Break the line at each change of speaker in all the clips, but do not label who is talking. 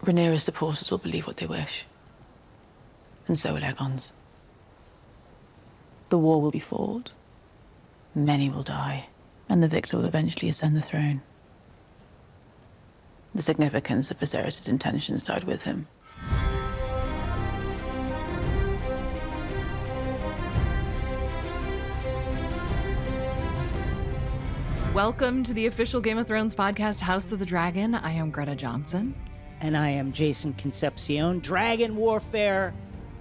Rhaenyra's supporters will believe what they wish. And so will Aegon's. The war will be fought. Many will die. And the victor will eventually ascend the throne. The significance of Viserys' intentions died with him.
Welcome to the official Game of Thrones podcast, House of the Dragon. I am Greta Johnson.
And I am Jason Concepcion. Dragon warfare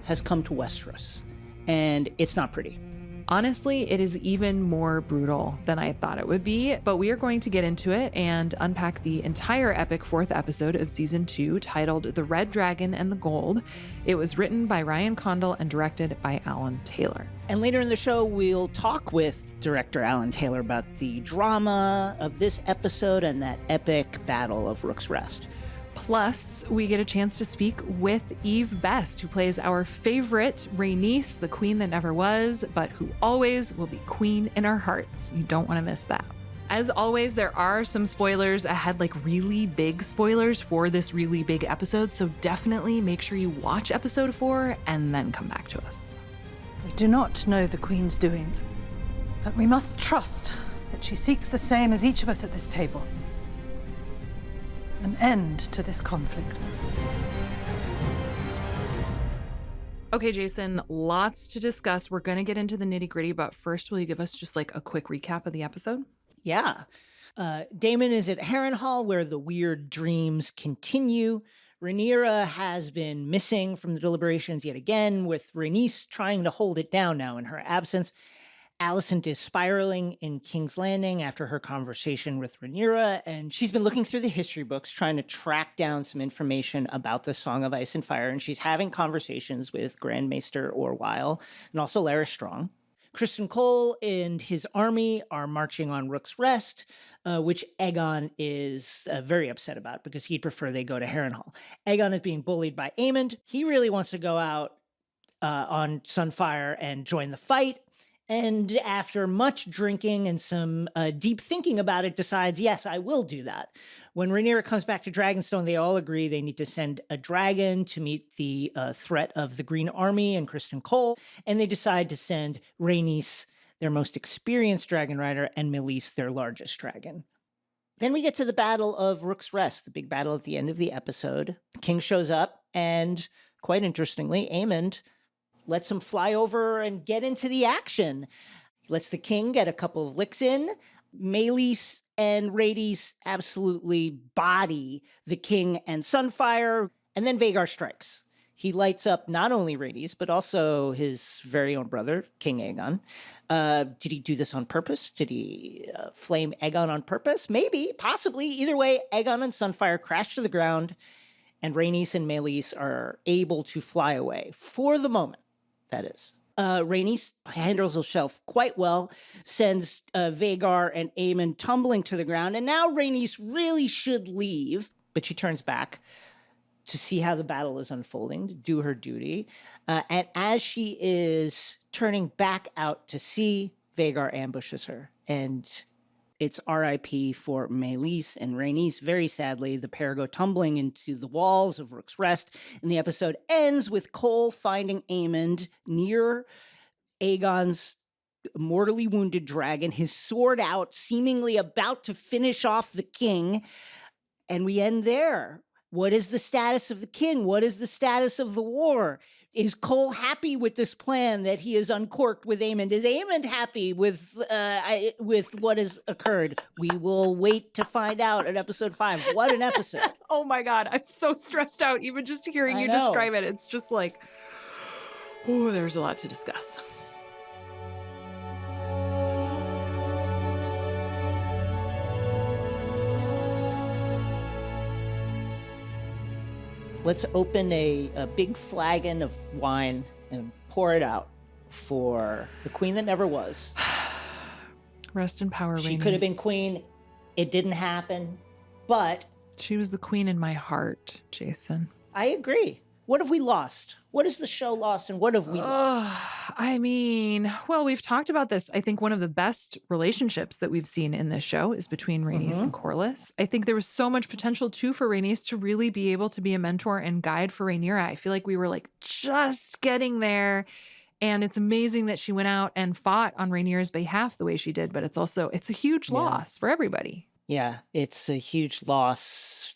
has come to Westeros, and it's not pretty.
Honestly, it is even more brutal than I thought it would be, but we are going to get into it and unpack the entire epic fourth episode of season 2, titled The Red Dragon and the Gold. It was written by Ryan Condal and directed by Alan Taylor.
And later in the show, we'll talk with director Alan Taylor about the drama of this episode and that epic battle of Rook's Rest.
Plus, we get a chance to speak with Eve Best, who plays our favorite Rhaenys, the queen that never was, but who always will be queen in our hearts. You don't want to miss that. As always, there are some spoilers ahead, like really big spoilers for this really big episode, so definitely make sure you watch episode 4 and then come back to us.
We do not know the Queen's doings, but we must trust that she seeks the same as each of us at this table. An end to this conflict.
Okay, Jason, lots to discuss. We're going to get into the nitty-gritty, but first, will you give us just like a quick recap of the episode?
Yeah. Daemon is at Harrenhal, where the weird dreams continue. Rhaenyra has been missing from the deliberations yet again, with Rhaenys trying to hold it down now in her absence. Alicent is spiraling in King's Landing after her conversation with Rhaenyra, and she's been looking through the history books trying to track down some information about the Song of Ice and Fire, and she's having conversations with Grand Maester Orwyle and also Larys Strong. Criston Cole and his army are marching on Rook's Rest, which Aegon is very upset about because he'd prefer they go to Harrenhal. Aegon is being bullied by Aemond. He really wants to go out on Sunfire and join the fight. And after much drinking and some deep thinking about it, decides, yes, I will do that. When Rhaenyra comes back to Dragonstone, they all agree they need to send a dragon to meet the threat of the Green Army and Criston Cole. And they decide to send Rhaenys, their most experienced dragon rider, and Meleys, their largest dragon. Then we get to the Battle of Rook's Rest, the big battle at the end of the episode. The king shows up, and quite interestingly, Aemond lets him fly over and get into the action. He lets the king get a couple of licks in. Meleys and Rhaenys absolutely body the king and Sunfire, and then Vhagar strikes. He lights up not only Rhaenys, but also his very own brother, King Aegon. Did he do this on purpose? Did he flame Aegon on purpose? Maybe, possibly. Either way, Aegon and Sunfire crash to the ground, and Rhaenys and Meleys are able to fly away for the moment. That is. Rhaenys handles herself quite well, sends Vhagar and Aemond tumbling to the ground, and now Rhaenys really should leave, but she turns back to see how the battle is unfolding, to do her duty. And as she is turning back out to sea, Vhagar ambushes her, and it's R.I.P. for Meleys and Rhaenys. Very sadly, the pair go tumbling into the walls of Rook's Rest, and the episode ends with Cole finding Aemond near Aegon's mortally wounded dragon, his sword out, seemingly about to finish off the king, and we end there. What is the status of the king? What is the status of the war? Is Cole happy with this plan that he has uncorked with Aemond? Is Aemond happy with what has occurred? We will wait to find out at episode 5. What an episode.
Oh my God, I'm so stressed out even just hearing you describe it. It's just like, oh, there's a lot to discuss.
Let's open a big flagon of wine and pour it out for the queen that never was.
Rest in power, Rhaenys.
She could have been queen. It didn't happen, but
she was the queen in my heart, Jason.
I agree. What have we lost? What has the show lost, and what have we lost?
I mean, well, we've talked about this. I think one of the best relationships that we've seen in this show is between Rhaenys and Corlys. I think there was so much potential too for Rhaenys to really be able to be a mentor and guide for Rhaenyra. I feel like we were like just getting there. And it's amazing that she went out and fought on Rhaenyra's behalf the way she did, but it's a huge loss for everybody.
Yeah, it's a huge loss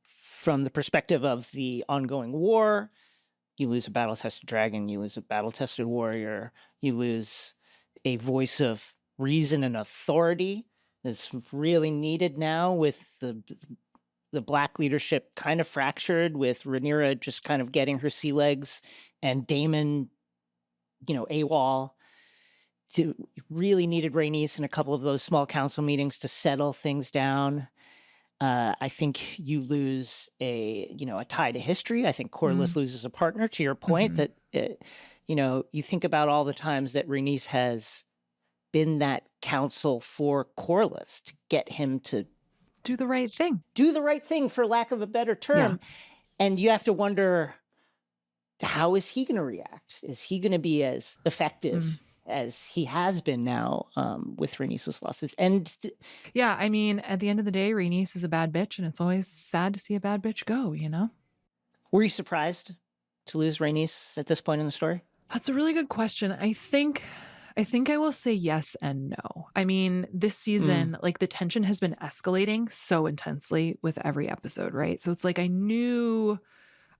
from the perspective of the ongoing war. You lose a battle-tested dragon, you lose a battle-tested warrior, you lose a voice of reason and authority that's really needed now with the Black leadership kind of fractured, with Rhaenyra just kind of getting her sea legs, and Daemon, AWOL. Really needed Rhaenys in a couple of those small council meetings to settle things down. I think you lose a tie to history. I think Corlys loses a partner, to your point, that, you think about all the times that Rhaenys has been that counsel for Corlys to get him to
do the right thing.
Do the right thing, for lack of a better term. Yeah. And you have to wonder, how is he going to react? Is he going to be as effective as he has been now with Rhaenys' losses? And
yeah, I mean, at the end of the day, Rhaenys is a bad bitch, and it's always sad to see a bad bitch go,
Were you surprised to lose Rhaenys at this point in the story?
That's a really good question. I think I will say yes and no. I mean, this season, like, the tension has been escalating so intensely with every episode, right? So it's like I knew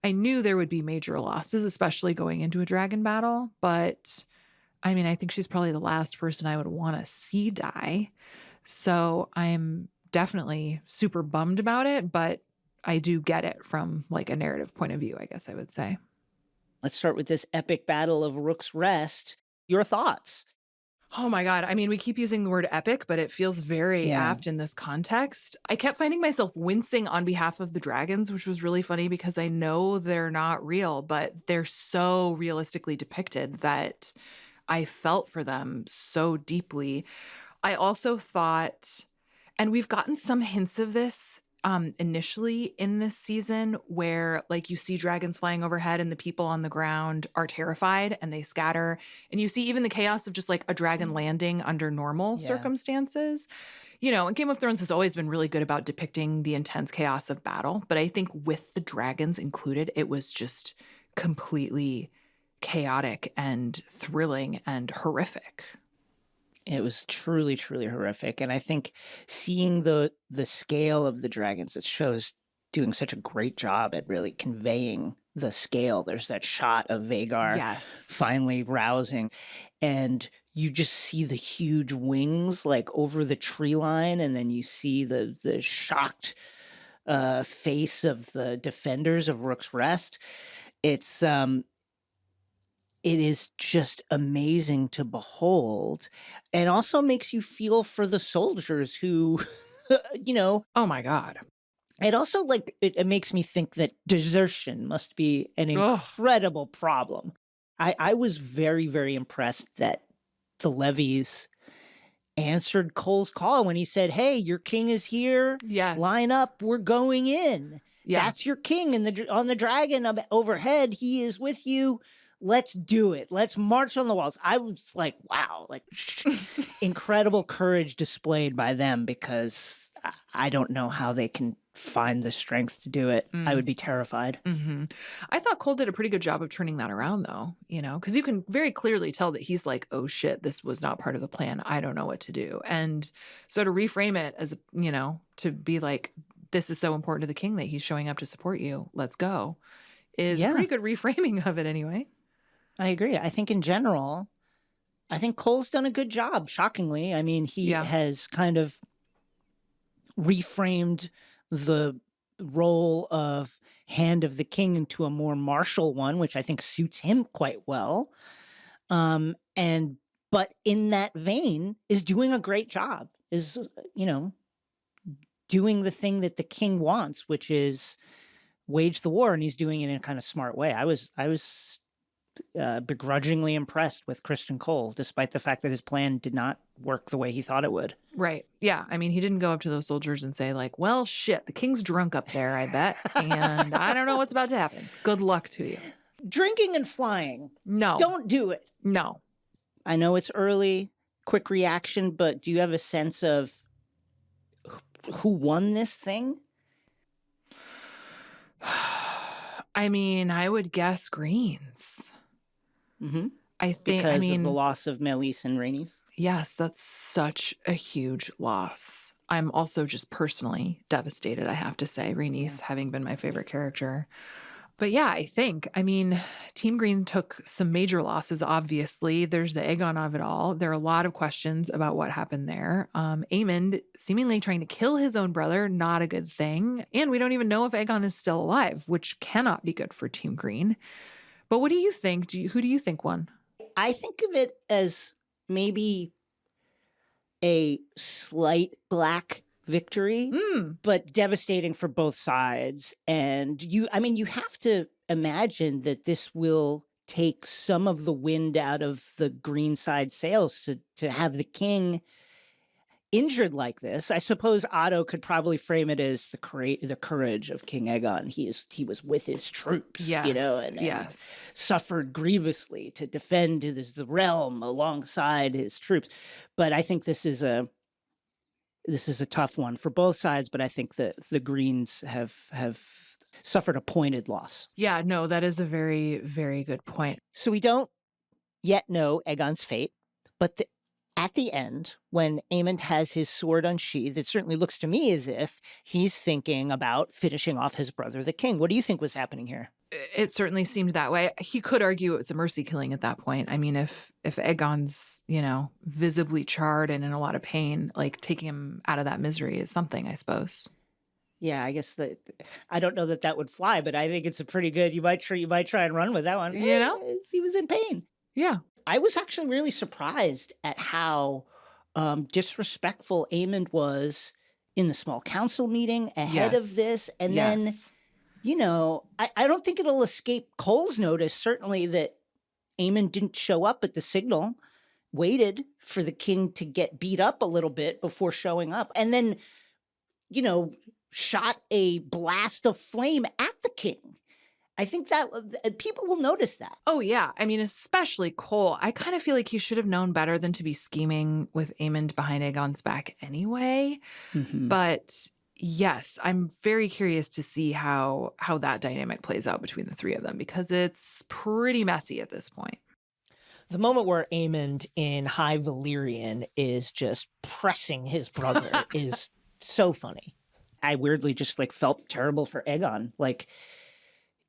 there would be major losses, especially going into a dragon battle, but I mean, I think she's probably the last person I would want to see die. So I'm definitely super bummed about it, but I do get it from like a narrative point of view, I guess I would say.
Let's start with this epic battle of Rook's Rest. Your thoughts?
Oh my God. I mean, we keep using the word epic, but it feels very apt in this context. I kept finding myself wincing on behalf of the dragons, which was really funny because I know they're not real, but they're so realistically depicted that I felt for them so deeply. I also thought, and we've gotten some hints of this initially in this season, where like you see dragons flying overhead and the people on the ground are terrified and they scatter. And you see even the chaos of just like a dragon landing under normal circumstances. And Game of Thrones has always been really good about depicting the intense chaos of battle. But I think with the dragons included, it was just completely chaotic and thrilling and horrific.
It was truly, truly horrific. And I think seeing the scale of the dragons, it shows doing such a great job at really conveying the scale. There's that shot of Vhagar finally rousing, and you just see the huge wings like over the tree line, and then you see the shocked face of the defenders of Rook's Rest. It is just amazing to behold, and also makes you feel for the soldiers who,
Oh my God.
It also, it makes me think that desertion must be an incredible problem. I was very, very impressed that the levies answered Cole's call when he said, "Hey, your king is here.
Yes.
Line up. We're going in.
Yeah.
That's your king on the dragon overhead. He is with you. Let's do it. Let's march on the walls." I was like, wow, incredible courage displayed by them, because I don't know how they can find the strength to do it. I would be terrified.
I thought Cole did a pretty good job of turning that around, though, because you can very clearly tell that he's like, oh shit, this was not part of the plan. I don't know what to do. And so to reframe it as, to be like, this is so important to the king that he's showing up to support you. Let's go. Is a pretty good reframing of it anyway.
I agree. I think in general, Cole's done a good job, shockingly. I mean, he has kind of reframed the role of Hand of the King into a more martial one, which I think suits him quite well. But in that vein is doing a great job, is, doing the thing that the king wants, which is wage the war. And he's doing it in a kind of smart way. I was begrudgingly impressed with Criston Cole, despite the fact that his plan did not work the way he thought it would.
Right. Yeah. I mean, he didn't go up to those soldiers and say, like, well, shit, the king's drunk up there, I bet. And I don't know what's about to happen. Good luck to you.
Drinking and flying.
No.
Don't do it.
No.
I know it's early, quick reaction, but do you have a sense of who won this thing?
I mean, I would guess Greens.
Mm-hmm.
I think,
Because
I mean,
of the loss of Meleys and Rhaenys?
yes, that's such a huge loss. I'm also just personally devastated, I have to say, Rhaenys having been my favorite character. But yeah, I think, I mean, Team Green took some major losses, obviously. There's the Aegon of it all. There are a lot of questions about what happened there. Aemond seemingly trying to kill his own brother, not a good thing. And we don't even know if Aegon is still alive, which cannot be good for Team Green. But what do you think? Who do you think won?
I think of it as maybe a slight black victory, but devastating for both sides. And you have to imagine that this will take some of the wind out of the green side sails to have the king injured like this. I suppose Otto could probably frame it as the courage of King Aegon. He was with his troops,
Yes,
and suffered grievously to defend the realm alongside his troops. But I think this is a tough one for both sides. But I think that the Greens have suffered a pointed loss.
Yeah, no, that is a very, very good point.
So we don't yet know Aegon's fate, but at the end, when Aemond has his sword unsheathed, it certainly looks to me as if he's thinking about finishing off his brother, the king. What do you think was happening here?
It certainly seemed that way. He could argue it's a mercy killing at that point. I mean, if Aegon's, visibly charred and in a lot of pain, like taking him out of that misery is something, I suppose.
Yeah, I guess I don't know that would fly, but I think it's a pretty good. You might try and run with that one. He was in pain.
Yeah.
I was actually really surprised at how disrespectful Aemond was in the small council meeting ahead of this. And then, I don't think it'll escape Cole's notice, certainly, that Aemond didn't show up at the signal, waited for the king to get beat up a little bit before showing up, and then, shot a blast of flame at the king. I think that people will notice that.
Oh, yeah. I mean, especially Cole. I kind of feel like he should have known better than to be scheming with Aemond behind Aegon's back anyway.
Mm-hmm.
But yes, I'm very curious to see how that dynamic plays out between the three of them, because it's pretty messy at this point.
The moment where Aemond in High Valyrian is just pressing his brother is so funny. I weirdly just felt terrible for Aegon.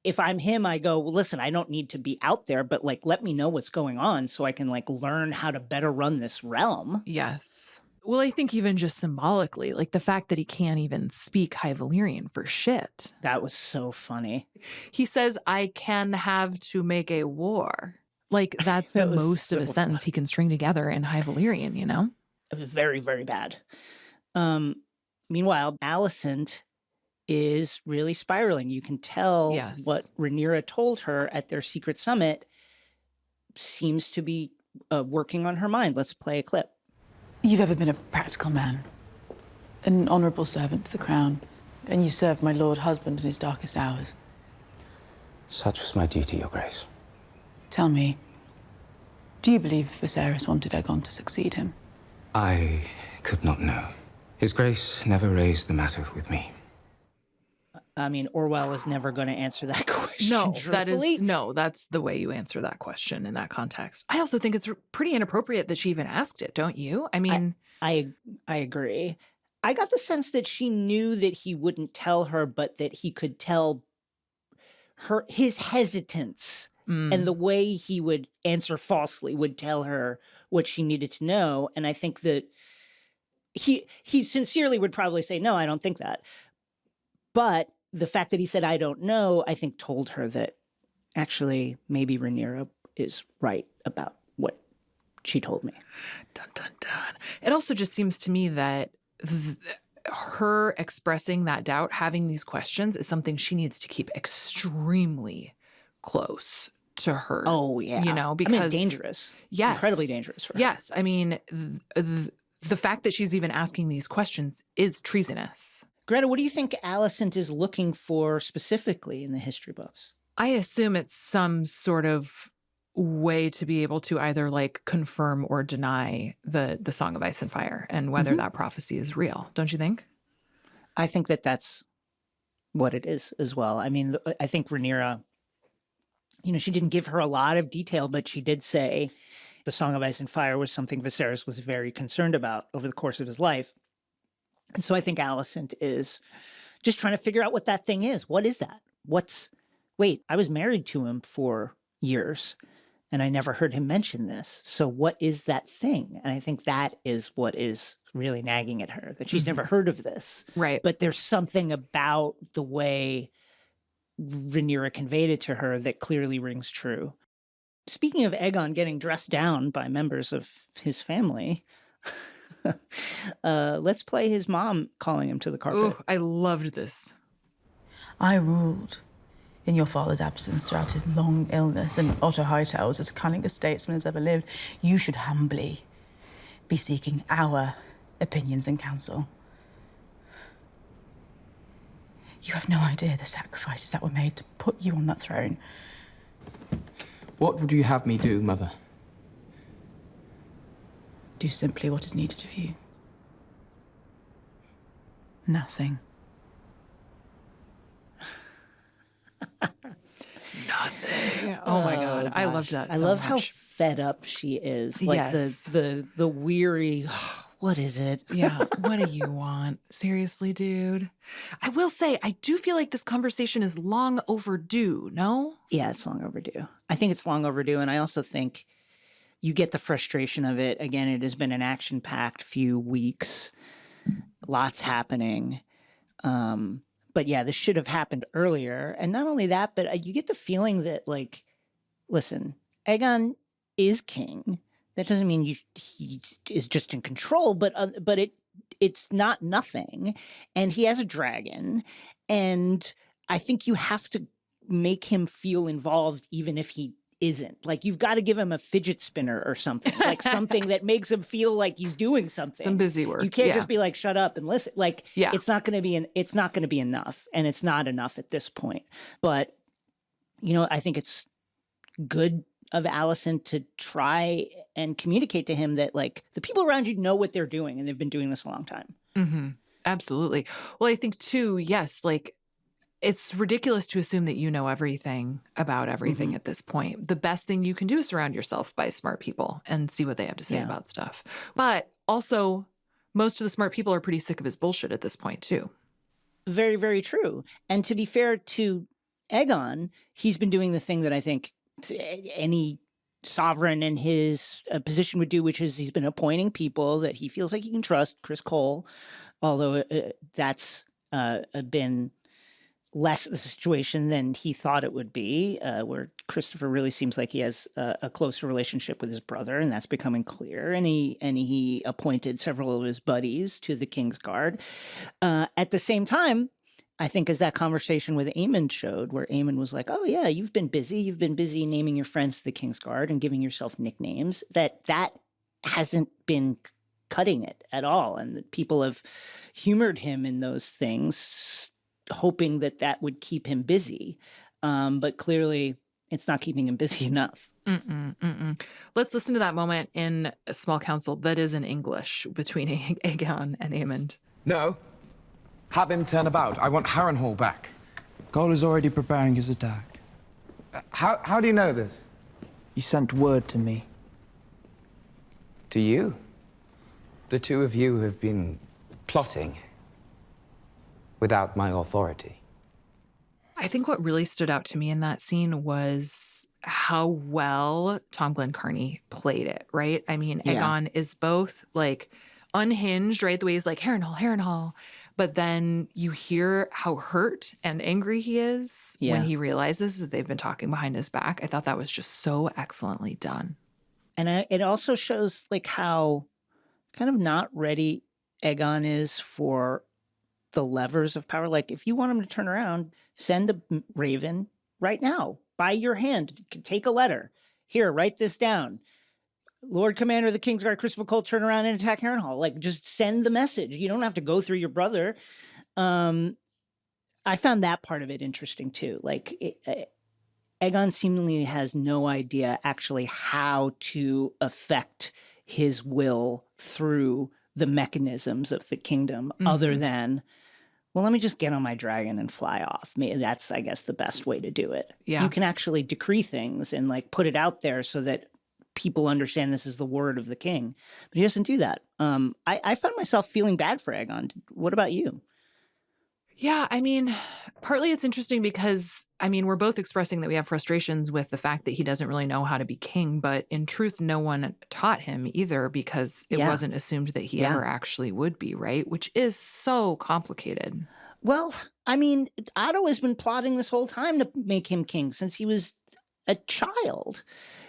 If I'm him, I go, well, listen, I don't need to be out there, but let me know what's going on so I can learn how to better run this realm.
Yes. Well, I think even just symbolically, the fact that he can't even speak High Valyrian for shit.
That was so funny.
He says, I can have to make a war. That's the most of a sentence he can string together in High Valyrian,
It was very, very bad. Meanwhile, Alicent is really spiraling. You can tell what Rhaenyra told her at their secret summit seems to be working on her mind. Let's play a clip.
You've ever been a practical man, an honourable servant to the crown, and you served my lord husband in his darkest hours.
Such was my duty, Your Grace.
Tell me, do you believe Viserys wanted Aegon to succeed him?
I could not know. His Grace never raised the matter with me.
I mean, Orwell is never going to answer that question.
No,
truthfully.
that's the way you answer that question in that context. I also think it's pretty inappropriate that she even asked it, don't you? I mean,
I agree. I got the sense that she knew that he wouldn't tell her, but that he could tell her his hesitance and the way he would answer falsely would tell her what she needed to know. And I think that he sincerely would probably say, no, I don't think that. But the fact that he said, I don't know, I think told her that actually maybe Rhaenyra is right about what she told me.
Dun, dun, dun. It also just seems to me that her expressing that doubt, having these questions, is something she needs to keep extremely close to her.
Oh, yeah.
You know,
I
because
mean, dangerous.
Yes.
Incredibly dangerous for her.
Yes. I mean, the fact that she's even asking these questions is treasonous.
Greta, what do you think Alicent is looking for specifically in the history books?
I assume it's some sort of way to be able to either like confirm or deny the Song of Ice and Fire and whether that prophecy is real. Don't you think?
I think that that's what it is as well. I mean, I think Rhaenyra, you know, she didn't give her a lot of detail, but she did say the Song of Ice and Fire was something Viserys was very concerned about over the course of his life. And so I think Alicent is just trying to figure out what that thing is. What is that? Wait, I was married to him for years and I never heard him mention this. So what is that thing? And I think that is what is really nagging at her, that she's never heard of this.
Right.
But there's something about the way Rhaenyra conveyed it to her that clearly rings true. Speaking of Aegon getting dressed down by members of his family, let's play his mom calling him to the carpet.
Oh, I loved this.
I ruled in your father's absence throughout his long illness, and Otto Hightower was as cunning a statesman as ever lived. You should humbly be seeking our opinions and counsel. You have no idea the sacrifices that were made to put you on that throne.
What would you have me do, Mother?
Do simply what is needed of you. Nothing.
Nothing. Oh my God. I loved that.
I
so
love how
much.
fed up she is. Like
Yes.
the weary, what is it?
Yeah. What do you want? Seriously, dude. I will say, I do feel like this conversation is long overdue, no?
Yeah, it's long overdue. I think it's long overdue. And I also think you get the frustration of it. Again, it has been an action-packed few weeks. Lots happening. But yeah, this should have happened earlier. And not only that, but you get the feeling that, like, listen, Aegon is king. That doesn't mean he is just in control, but it's not nothing. And he has a dragon. And I think you have to make him feel involved even if he isn't. Like, you've got to give him a fidget spinner or something, like something that makes him feel like he's doing something.
Some busy work.
You can't
Yeah.
just be like, shut up and listen. Like,
Yeah.
it's not going to be enough, and it's not enough at this point. But, you know, I think it's good of Alicent to try and communicate to him that, like, the people around you know what they're doing, and they've been doing this a long time.
Mm-hmm. Absolutely. Well, I think too, yes, like, it's ridiculous to assume that you know everything about everything at this point. The best thing you can do is surround yourself by smart people and see what they have to say
Yeah.
about stuff. But also, most of the smart people are pretty sick of his bullshit at this point too.
Very, very true. And to be fair to Aegon, he's been doing the thing that I think any sovereign in his position would do, which is he's been appointing people that he feels like he can trust. Chris Cole, although that's been less the situation than he thought it would be, where Christopher really seems like he has a closer relationship with his brother, and that's becoming clear. And he appointed several of his buddies to the King's Guard. At the same time, I think as that conversation with Aemond showed, where Aemond was like, oh yeah, you've been busy naming your friends to the King's Guard and giving yourself nicknames, that hasn't been cutting it at all. And that people have humored him in those things, hoping that would keep him busy. But clearly it's not keeping him busy enough.
Let's listen to that moment in a small council that is in English between Aegon and Aemond.
No. Have him turn about. I want Harrenhal back.
Cole is already preparing his attack.
How do you know this?
He sent word to me.
To you? The two of you have been plotting without my authority.
I think what really stood out to me in that scene was how well Tom Glencarney played it, right? I mean,
Yeah.
Aegon is both like unhinged, right? The way he's like, Harrenhal. But then you hear how hurt and angry he is
Yeah.
when he realizes that they've been talking behind his back. I thought that was just so excellently done.
And it also shows like how kind of not ready Aegon is for the levers of power. Like, if you want him to turn around, send a raven right now. by your hand, take a letter. Here, write this down. Lord Commander of the Kingsguard, Christopher Cole, turn around and attack Harrenhal. Like, just send the message. You don't have to go through your brother. I found that part of it interesting, too. Like, Aegon seemingly has no idea actually how to affect his will through the mechanisms of the kingdom other than, well, let me just get on my dragon and fly off. That's, I guess, the best way to do it.
Yeah.
You can actually decree things and like put it out there so that people understand this is the word of the king. But he doesn't do that. I found myself feeling bad for Aegon. What about you?
Yeah, I mean, partly it's interesting because, I mean, we're both expressing that we have frustrations with the fact that he doesn't really know how to be king, but in truth, no one taught him either because it wasn't assumed that he ever actually would be, right? Which is so complicated.
Well, I mean, Otto has been plotting this whole time to make him king since he was a child.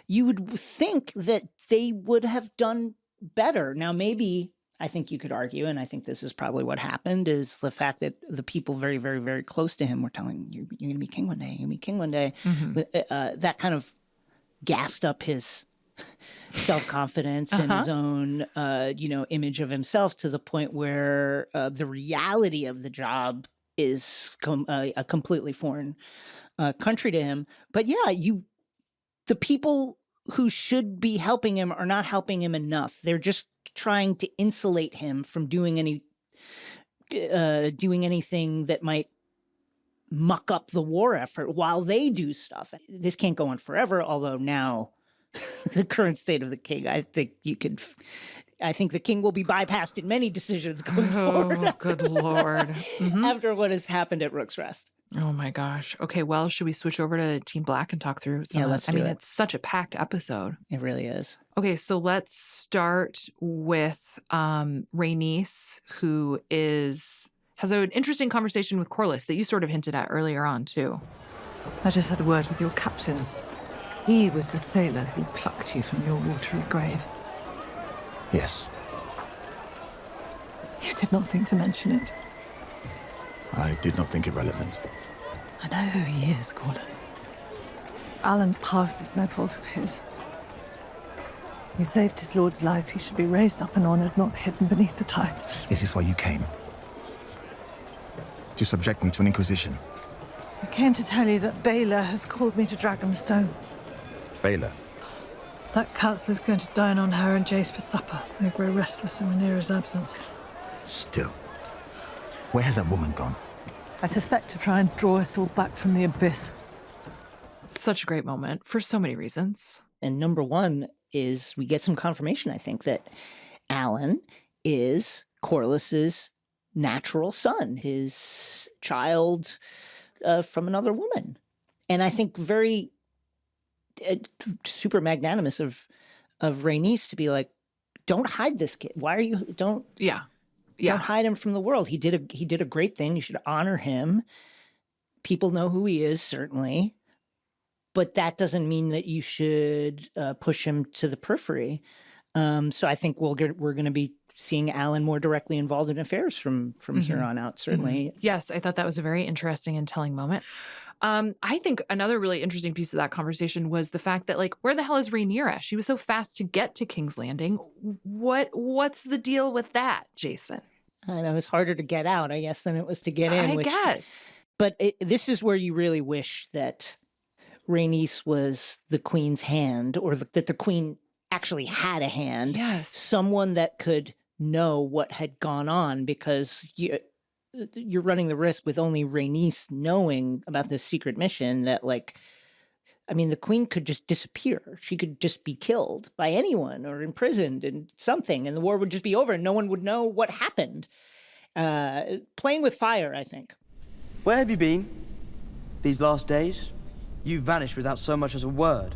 You would think that they would have done better. Now, maybe I think you could argue, and I think this is probably what happened, is the fact that the people very, very, very close to him were telling him, you're going to be king one day, you're going to be king one day. That kind of gassed up his self-confidence and his own, image of himself to the point where the reality of the job is a completely foreign country to him. But yeah, the people who should be helping him are not helping him enough. They're just trying to insulate him from doing anything that might muck up the war effort while they do stuff. This can't go on forever, although now the current state of the king, I think the king will be bypassed in many decisions going forward.
Oh, good Lord.
After what has happened at Rook's Rest.
Oh my gosh. Okay, well, should we switch over to Team Black and talk through some?
Yeah, let's do it.
It's such a packed episode.
It really is.
Okay, so let's start with Rhaenys, who has an interesting conversation with Corlys that you sort of hinted at earlier on, too.
I just had a word with your captains. He was the sailor who plucked you from your watery grave.
Yes.
You did not think to mention it.
I did not think it relevant.
I know who he is, Corlys. Alan's past is no fault of his. He saved his lord's life. He should be raised up and honored, not hidden beneath the tides.
Is this why you came? To subject me to an inquisition?
I came to tell you that Baylor has called me to Dragonstone.
Baylor?
That counselor's going to dine on her and Jace for supper. They grow restless in Rhaenyra's absence.
Still. Where has that woman gone?
I suspect to try and draw us all back from the abyss.
Such a great moment for so many reasons.
And number one is we get some confirmation, I think, that Alan is Corlys's natural son, his child from another woman. And I think very super magnanimous of Rhaenys to be like, don't hide this kid. Why are you, don't hide him from the world. He did a great thing. You should honor him. People know who he is, certainly. But that doesn't mean that you should push him to the periphery. So I think we're going to be seeing Alan more directly involved in affairs from here on out, certainly.
Yes, I thought that was a very interesting and telling moment. I think another really interesting piece of that conversation was the fact that, like, where the hell is Rhaenyra? She was so fast to get to King's Landing. What's the deal with that, Jason?
I know, it's harder to get out, I guess, than it was to get in.
I guess.
But this is where you really wish that Rhaenys was the queen's hand, or that the queen actually had a hand.
Yes.
Someone that could know what had gone on, because you're running the risk with only Rhaenys knowing about this secret mission that, like, I mean, the queen could just disappear. She could just be killed by anyone or imprisoned and something, and the war would just be over and no one would know what happened. Playing with fire, I think.
Where have you been these last days? You vanished without so much as a word.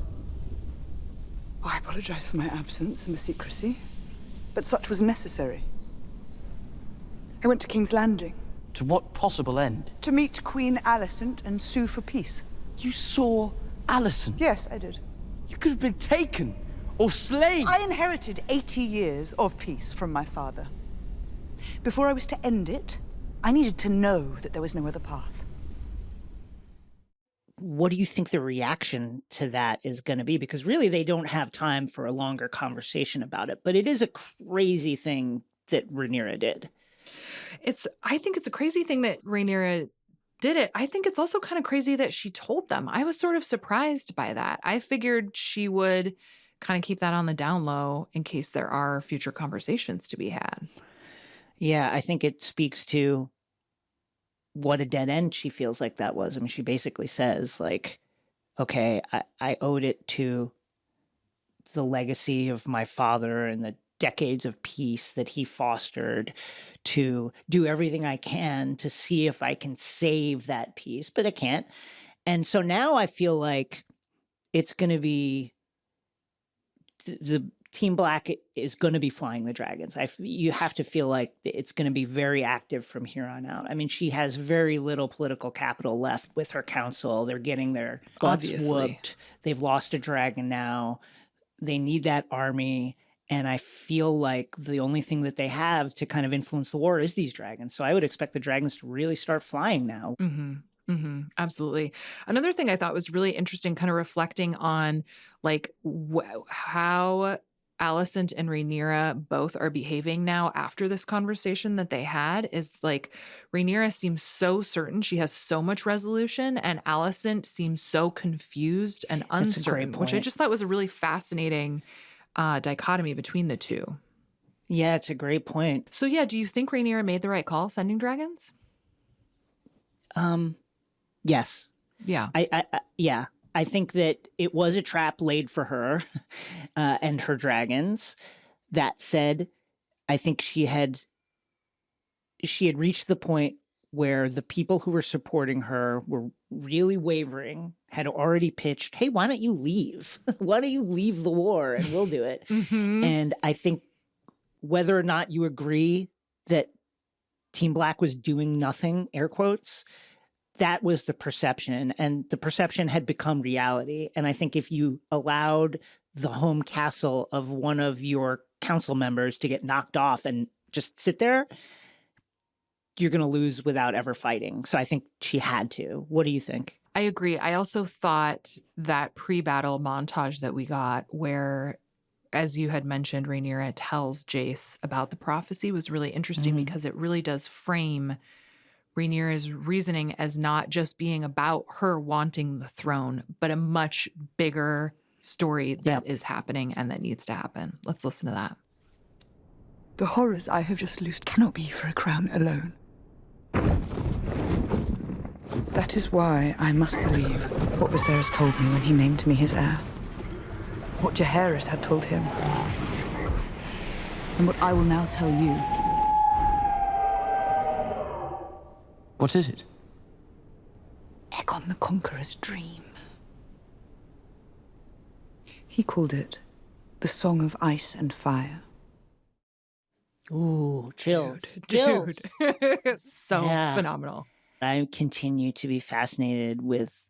I apologize for my absence and the secrecy, but such was necessary. I went to King's Landing.
To what possible end?
To meet Queen Alicent and sue for peace.
You saw Alicent?
Yes, I did.
You could have been taken or slain.
I inherited 80 years of peace from my father. Before I was to end it, I needed to know that there was no other path.
what do you think the reaction to that is going to be? Because really they don't have time for a longer conversation about it, but it is a crazy thing that Rhaenyra did.
I think it's a crazy thing that Rhaenyra did it. I think it's also kind of crazy that she told them. I was sort of surprised by that. I figured she would kind of keep that on the down low in case there are future conversations to be had.
Yeah, I think it speaks to what a dead end she feels like that was. I mean, she basically says, like, okay, I owed it to the legacy of my father and the decades of peace that he fostered to do everything I can to see if I can save that peace, but I can't. And so now I feel like it's going to be the Team Black is going to be flying the dragons. You have to feel like it's going to be very active from here on out. I mean, she has very little political capital left with her council. They're getting their butts whooped. They've lost a dragon now. They need that army. And I feel like the only thing that they have to kind of influence the war is these dragons. So I would expect the dragons to really start flying now.
Absolutely. Another thing I thought was really interesting, kind of reflecting on like how Alicent and Rhaenyra both are behaving now after this conversation that they had, is like Rhaenyra seems so certain, she has so much resolution, and Alicent seems so confused and uncertain, which I just thought was a really fascinating dichotomy between the two.
Yeah, it's a great point.
So yeah, do you think Rhaenyra made the right call sending dragons?
Yes.
Yeah.
Yeah. I think that it was a trap laid for her and her dragons. That said, I think she had reached the point where the people who were supporting her were really wavering, had already pitched, hey, why don't you leave? Why don't you leave the war and we'll do it? And I think whether or not you agree that Team Black was doing nothing, air quotes, that was the perception, and the perception had become reality. And I think if you allowed the home castle of one of your council members to get knocked off and just sit there, you're going to lose without ever fighting. So I think she had to. What do you think?
I agree. I also thought that pre-battle montage that we got where, as you had mentioned, Rhaenyra tells Jace about the prophecy was really interesting because it really does frame Rhaenyra's reasoning as not just being about her wanting the throne, but a much bigger story that is happening and that needs to happen. Let's listen to that.
The horrors I have just loosed cannot be for a crown alone. That is why I must believe what Viserys told me when he named me his heir. What Jaehaerys had told him. And what I will now tell you.
What is it?
Aegon the Conqueror's dream. He called it the Song of Ice and Fire.
Ooh, chills. Chills.
So phenomenal.
I continue to be fascinated with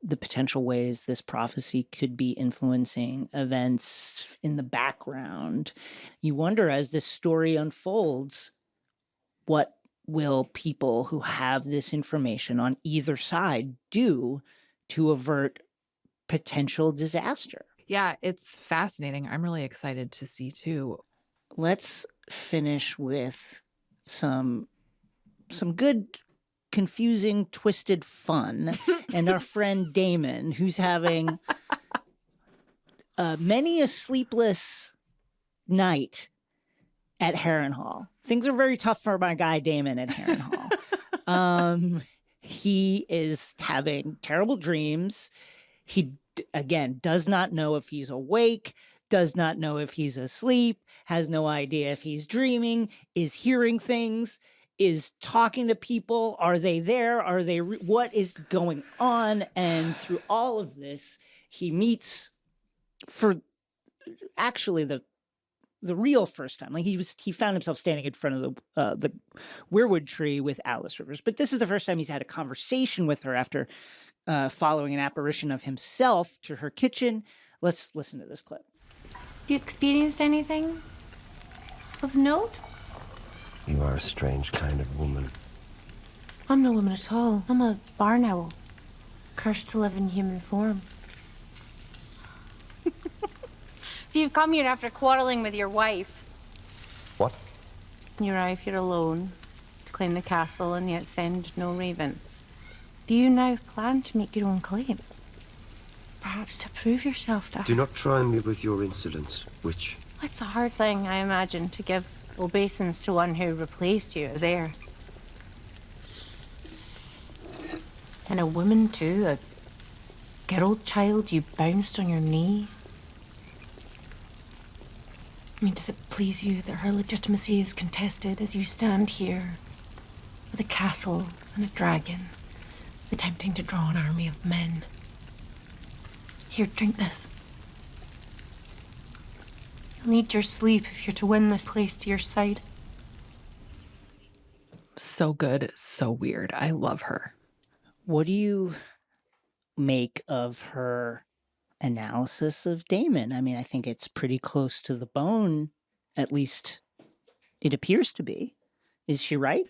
the potential ways this prophecy could be influencing events in the background. You wonder, as this story unfolds, what will people who have this information on either side do to avert potential disaster?
Yeah, it's fascinating. I'm really excited to see too.
Let's finish with some good, confusing, twisted fun. And our friend Daemon, who's having many a sleepless night at Harrenhal. Things are very tough for my guy Daemon at Harrenhal. He is having terrible dreams. He, again, does not know if he's awake, does not know if he's asleep, has no idea if he's dreaming, is hearing things, is talking to people. Are they there? Are they? What is going on? And through all of this, he meets for actually the real first time. Like he found himself standing in front of the weirwood tree with Alice Rivers. But this is the first time he's had a conversation with her after following an apparition of himself to her kitchen. Let's listen to this clip.
You experienced anything of note?
You are a strange kind of woman.
I'm no woman at all. I'm a barn owl. cursed to live in human form. So you've come here after quarreling with your wife.
What?
You arrive here alone to claim the castle and yet send no ravens. Do you now plan to make your own claim? Perhaps to prove yourself to her?
Do not try me with your insolence, witch.
It's a hard thing, I imagine, to give obeisance to one who replaced you as heir. And a woman too, a girl child you bounced on your knee. I mean, does it please you that her legitimacy is contested as you stand here with a castle and a dragon, attempting to draw an army of men? Here, drink this. You'll need your sleep if you're to win this place to your side.
So good, so weird. I love her.
What do you make of her analysis of Daemon? I mean, I think it's pretty close to the bone, at least it appears to be. Is she right?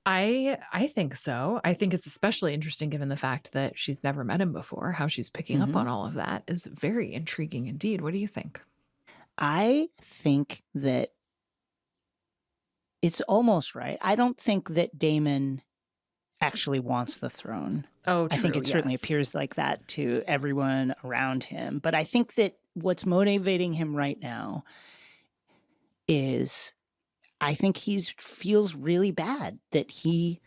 I think so. I think it's especially interesting given the fact that she's never met him before. How she's picking up on all of that is very intriguing indeed. What do you think?
I think that it's almost right. I don't think that Daemon actually wants the throne.
Oh, true,
I think it certainly
yes.
appears like that to everyone around him. But I think that what's motivating him right now is I think he feels really bad that he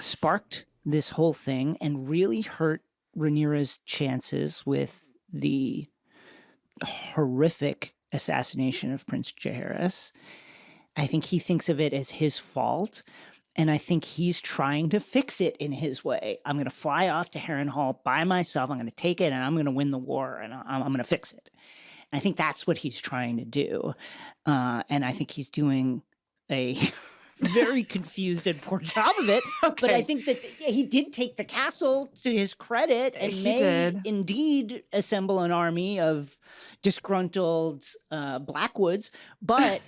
sparked this whole thing and really hurt Rhaenyra's chances with the horrific assassination of Prince Jaehaerys. I think he thinks of it as his fault, and I think he's trying to fix it in his way. I'm going to fly off to Harrenhal by myself. I'm going to take it, and I'm going to win the war, and I'm going to fix it. And I think that's what he's trying to do. And I think he's doing a very confused and poor job of it. But I think that he did take the castle to his credit and may indeed assemble an army of disgruntled Blackwoods. But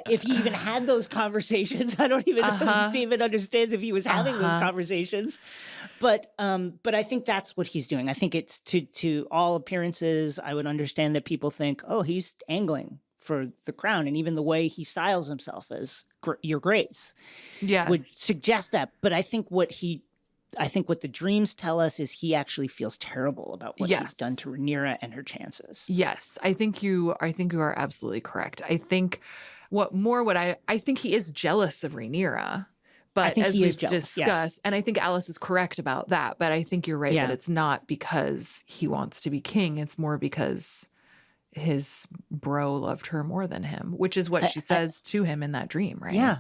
if he even had those conversations, I don't even know if David understands if he was having those conversations. But I think that's what he's doing. I think it's to all appearances, I would understand that people think, oh, he's angling for the crown. And even the way he styles himself as Your Grace would suggest that. But I think what the dreams tell us is he actually feels terrible about what he's done to Rhaenyra and her chances.
Yes, I think you are absolutely correct. I think I think he is jealous of Rhaenyra, but as we've discussed, and I think Alice is correct about that, but I think you're right that it's not because he wants to be king. It's more because his bro loved her more than him, which is what she says to him in that dream, right?
Yeah.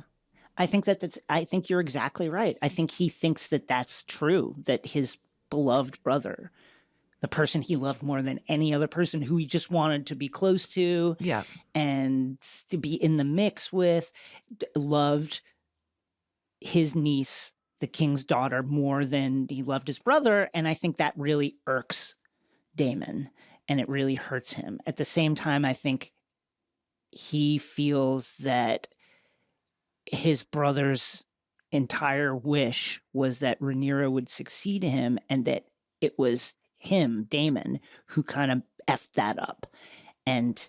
I think I think you're exactly right. I think he thinks that that's true, that his beloved brother, the person he loved more than any other person who he just wanted to be close to and to be in the mix with, loved his niece, the king's daughter, more than he loved his brother. And I think that really irks Daemon and it really hurts him. At the same time, I think he feels that his brother's entire wish was that Rhaenyra would succeed him and that it was him, Daemon, who kind of effed that up. And,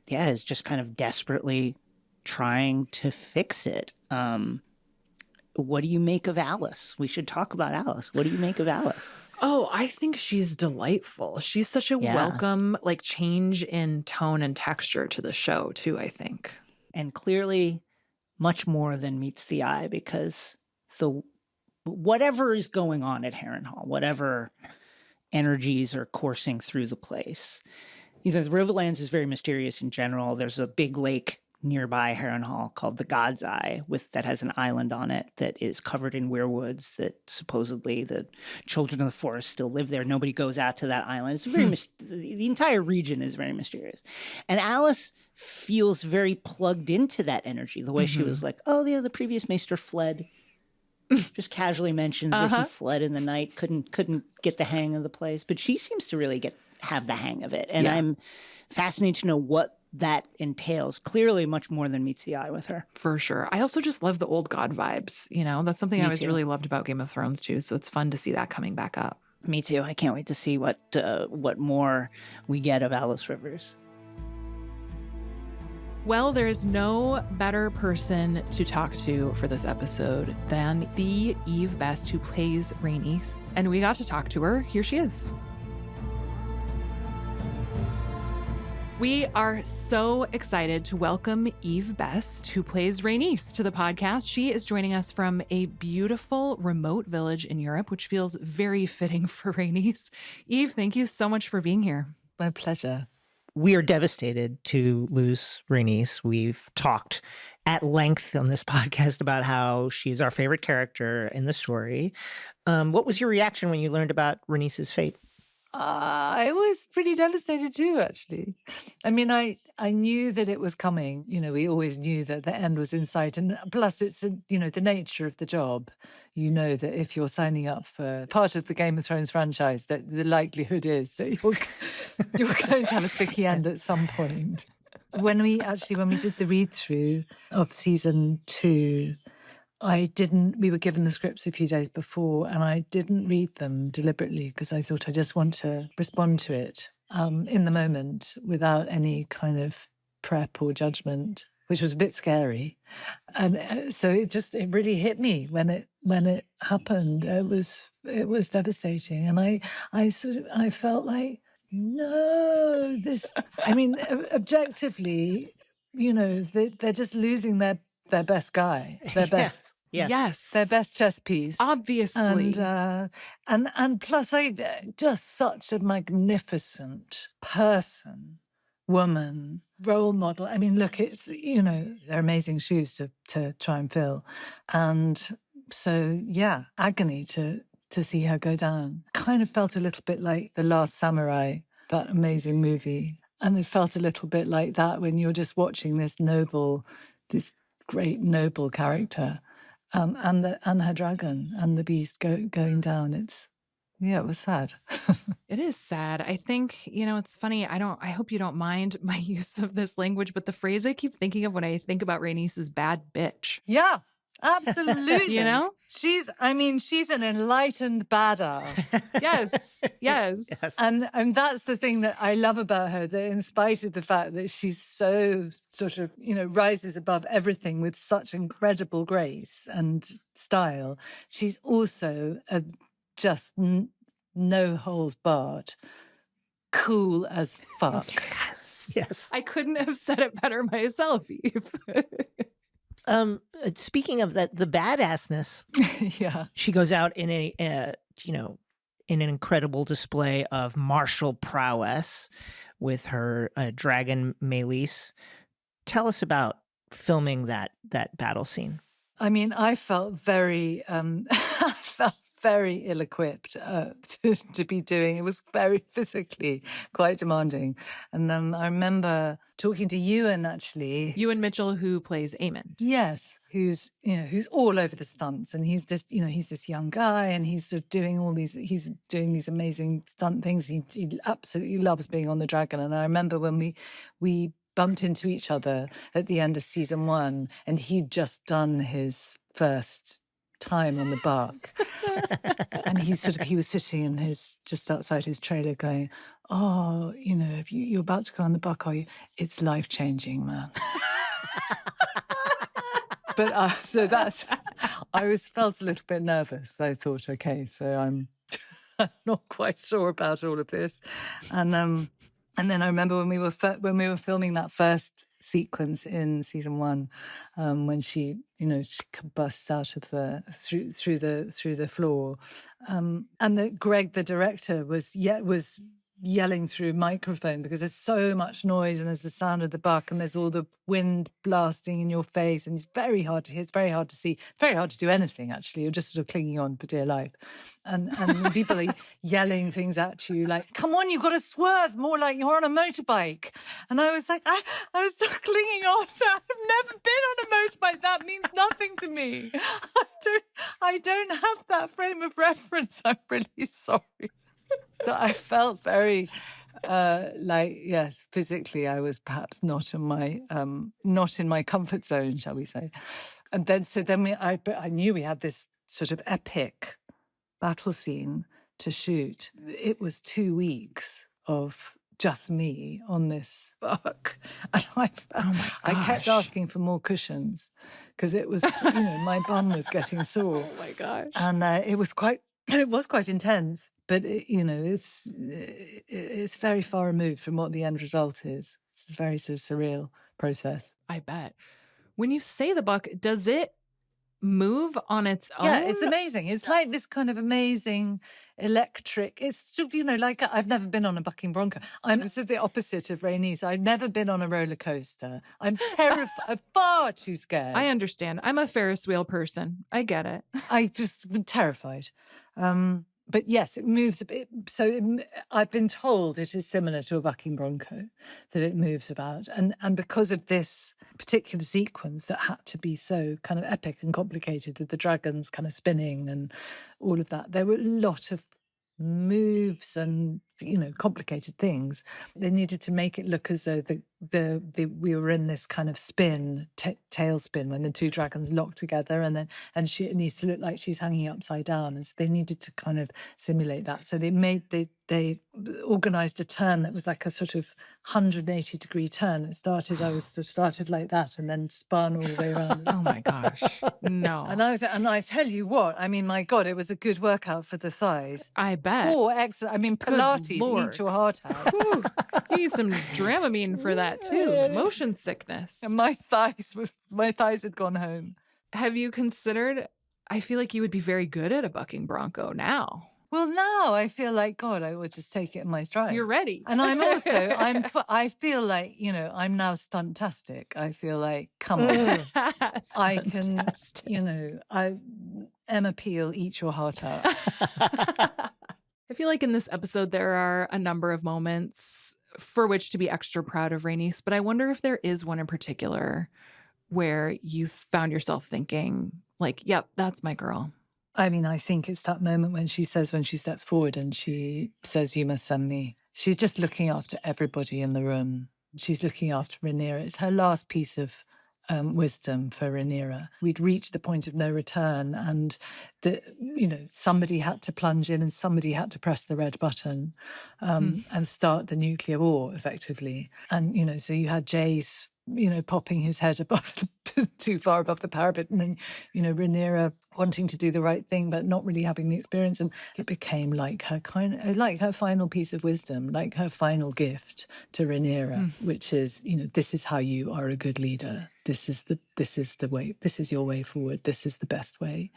is just kind of desperately trying to fix it. What do you make of Alice? We should talk about Alice. What do you make of Alice?
Oh, I think she's delightful. She's such a welcome, change in tone and texture to the show, too, I think.
And clearly much more than meets the eye, because whatever is going on at Harrenhal, whatever energies are coursing through the place, the Riverlands is very mysterious in general. There's a big lake nearby Harrenhal called the God's Eye that has an island on it that is covered in weirwoods that supposedly the children of the forest still live there. Nobody goes out to that island. It's very the entire region is very mysterious. And Alice feels very plugged into that energy, the way she was like, oh yeah, the previous maester fled. Just casually mentions that he fled in the night, couldn't get the hang of the place. But she seems to really have the hang of it. And I'm fascinated to know what that entails. Clearly much more than meets the eye with her.
For sure. I also just love the old god vibes. You know, that's something I always really loved about Game of Thrones too. So it's fun to see that coming back up.
Me too. I can't wait to see what more we get of Alice Rivers.
Well, there is no better person to talk to for this episode than the Eve Best who plays Rhaenys. And we got to talk to her. Here she is. We are so excited to welcome Eve Best, who plays Rhaenys, to the podcast. She is joining us from a beautiful remote village in Europe, which feels very fitting for Rhaenys. Eve, thank you so much for being here.
My pleasure.
We are devastated to lose Rhaenys. We've talked at length on this podcast about how she's our favorite character in the story. What was your reaction when you learned about Rhaenys' fate?
I was pretty devastated too, actually. I mean, I knew that it was coming. You know, we always knew that the end was in sight. And plus, it's, the nature of the job. You know that if you're signing up for part of the Game of Thrones franchise, that the likelihood is that you're going to have a sticky end at some point. When we did the read-through of season 2, we were given the scripts a few days before, and I didn't read them deliberately because I thought I just want to respond to it in the moment without any kind of prep or judgment, which was a bit scary. And so it really hit me when it happened. It was devastating. And I felt like, no, objectively, they're just losing their best guy, their best, their best chess piece,
obviously,
and plus, just such a magnificent person, woman, role model. I mean, look, it's they're amazing shoes to try and fill, and so agony to see her go down. Kind of felt a little bit like The Last Samurai, that amazing movie, and it felt a little bit like that when you're just watching this great noble character, and her dragon and the beast going down. It was sad.
It is sad. I think, it's funny. I hope you don't mind my use of this language, but the phrase I keep thinking of when I think about Rhaenys is bad bitch.
Yeah, absolutely. She's an enlightened badass. Yes. And that's the thing that I love about her, that in spite of the fact that she's so sort of, rises above everything with such incredible grace and style, she's also just no holes barred, cool as fuck.
Yes.
I couldn't have said it better myself, Eve.
Speaking of that, the badassness, she goes out in in an incredible display of martial prowess with her dragon Meleys. Tell us about filming that battle scene.
I mean, I felt very, very ill-equipped to be doing. It was very physically quite demanding. And I remember talking to Ewan, actually.
Ewan Mitchell, who plays Aemond.
Yes, who's all over the stunts. And he's just, he's this young guy, and he's sort of doing he's doing these amazing stunt things. He absolutely loves being on the dragon. And I remember when we bumped into each other at the end of season 1, and he'd just done his first time on the buck, and he was sitting in just outside his trailer going, "Oh, if you're about to go on the buck, are you? It's life-changing, man." But I felt a little bit nervous. I thought, okay, so I'm not quite sure about all of this, and then I remember when we were filming that first sequence in season 1, when she bursts out of through the floor, and that Greg, the director, was yelling through microphone because there's so much noise and there's the sound of the buck and there's all the wind blasting in your face, and it's very hard to hear, it's very hard to see, it's very hard to do anything, actually. You're just sort of clinging on for dear life, and people are yelling things at you like, "Come on, you've got to swerve more like you're on a motorbike." And I was like, I was still clinging on to, I've never been on a motorbike, that means nothing to me. I don't have that frame of reference, I'm really sorry. So I felt very Yes, physically I was perhaps not in my comfort zone, shall we say. And then I knew we had this sort of epic battle scene to shoot. It was 2 weeks of just me on this book. And I kept asking for more cushions because it was, my bum was getting sore.
Oh my gosh.
And it was quite intense, but it's very far removed from what the end result is. It's a very sort of surreal process.
I bet. When you say the book, does it move on its own?
Yeah, it's amazing. It's like this kind of amazing electric. It's like I've never been on a bucking bronco. I'm sort of the opposite of Rhaenys. I've never been on a roller coaster. I'm terrified, far too scared.
I understand. I'm a Ferris wheel person. I get it.
I just am terrified. But yes, it moves a bit. So I've been told it is similar to a bucking bronco, that it moves about. And because of this particular sequence that had to be so kind of epic and complicated with the dragons kind of spinning and all of that, there were a lot of moves and complicated things. They needed to make it look as though we were in this kind of spin, tailspin, when the two dragons locked together, and it needs to look like she's hanging upside down, and so they needed to kind of simulate that. So they organised a turn that was like a sort of 180-degree turn. I was started like that, and then spun all the way around.
Oh my gosh, no!
And I tell you what, I mean, my God, it was a good workout for the thighs.
I bet.
Oh, excellent! I mean, Pilates, eat your heart out.
Ooh, you need some Dramamine for that too. Motion sickness.
And my thighs had gone home.
Have you considered? I feel like you would be very good at a bucking bronco now.
Well, now I feel like, God, I would just take it in my stride.
You're ready.
And I'm also, I feel like, I'm now stuntastic. I feel like, come on. I can, Emma Peel, eat your heart out.
I feel like in this episode, there are a number of moments for which to be extra proud of Rhaenys, but I wonder if there is one in particular where you found yourself thinking, like, yep, that's my girl.
I mean, I think it's that moment when she steps forward and she says, you must send me. She's just looking after everybody in the room. She's looking after Rhaenyra. It's her last piece of wisdom for Rhaenyra. We'd reached the point of no return, and somebody had to plunge in and somebody had to press the red button and start the nuclear war, effectively. And, so you had Jace, popping his head above too far above the parapet, and then, Rhaenyra wanting to do the right thing but not really having the experience, and it became like her final piece of wisdom, like her final gift to Rhaenyra, which is, this is how you are a good leader. This is the way. This is your way forward. This is the best way.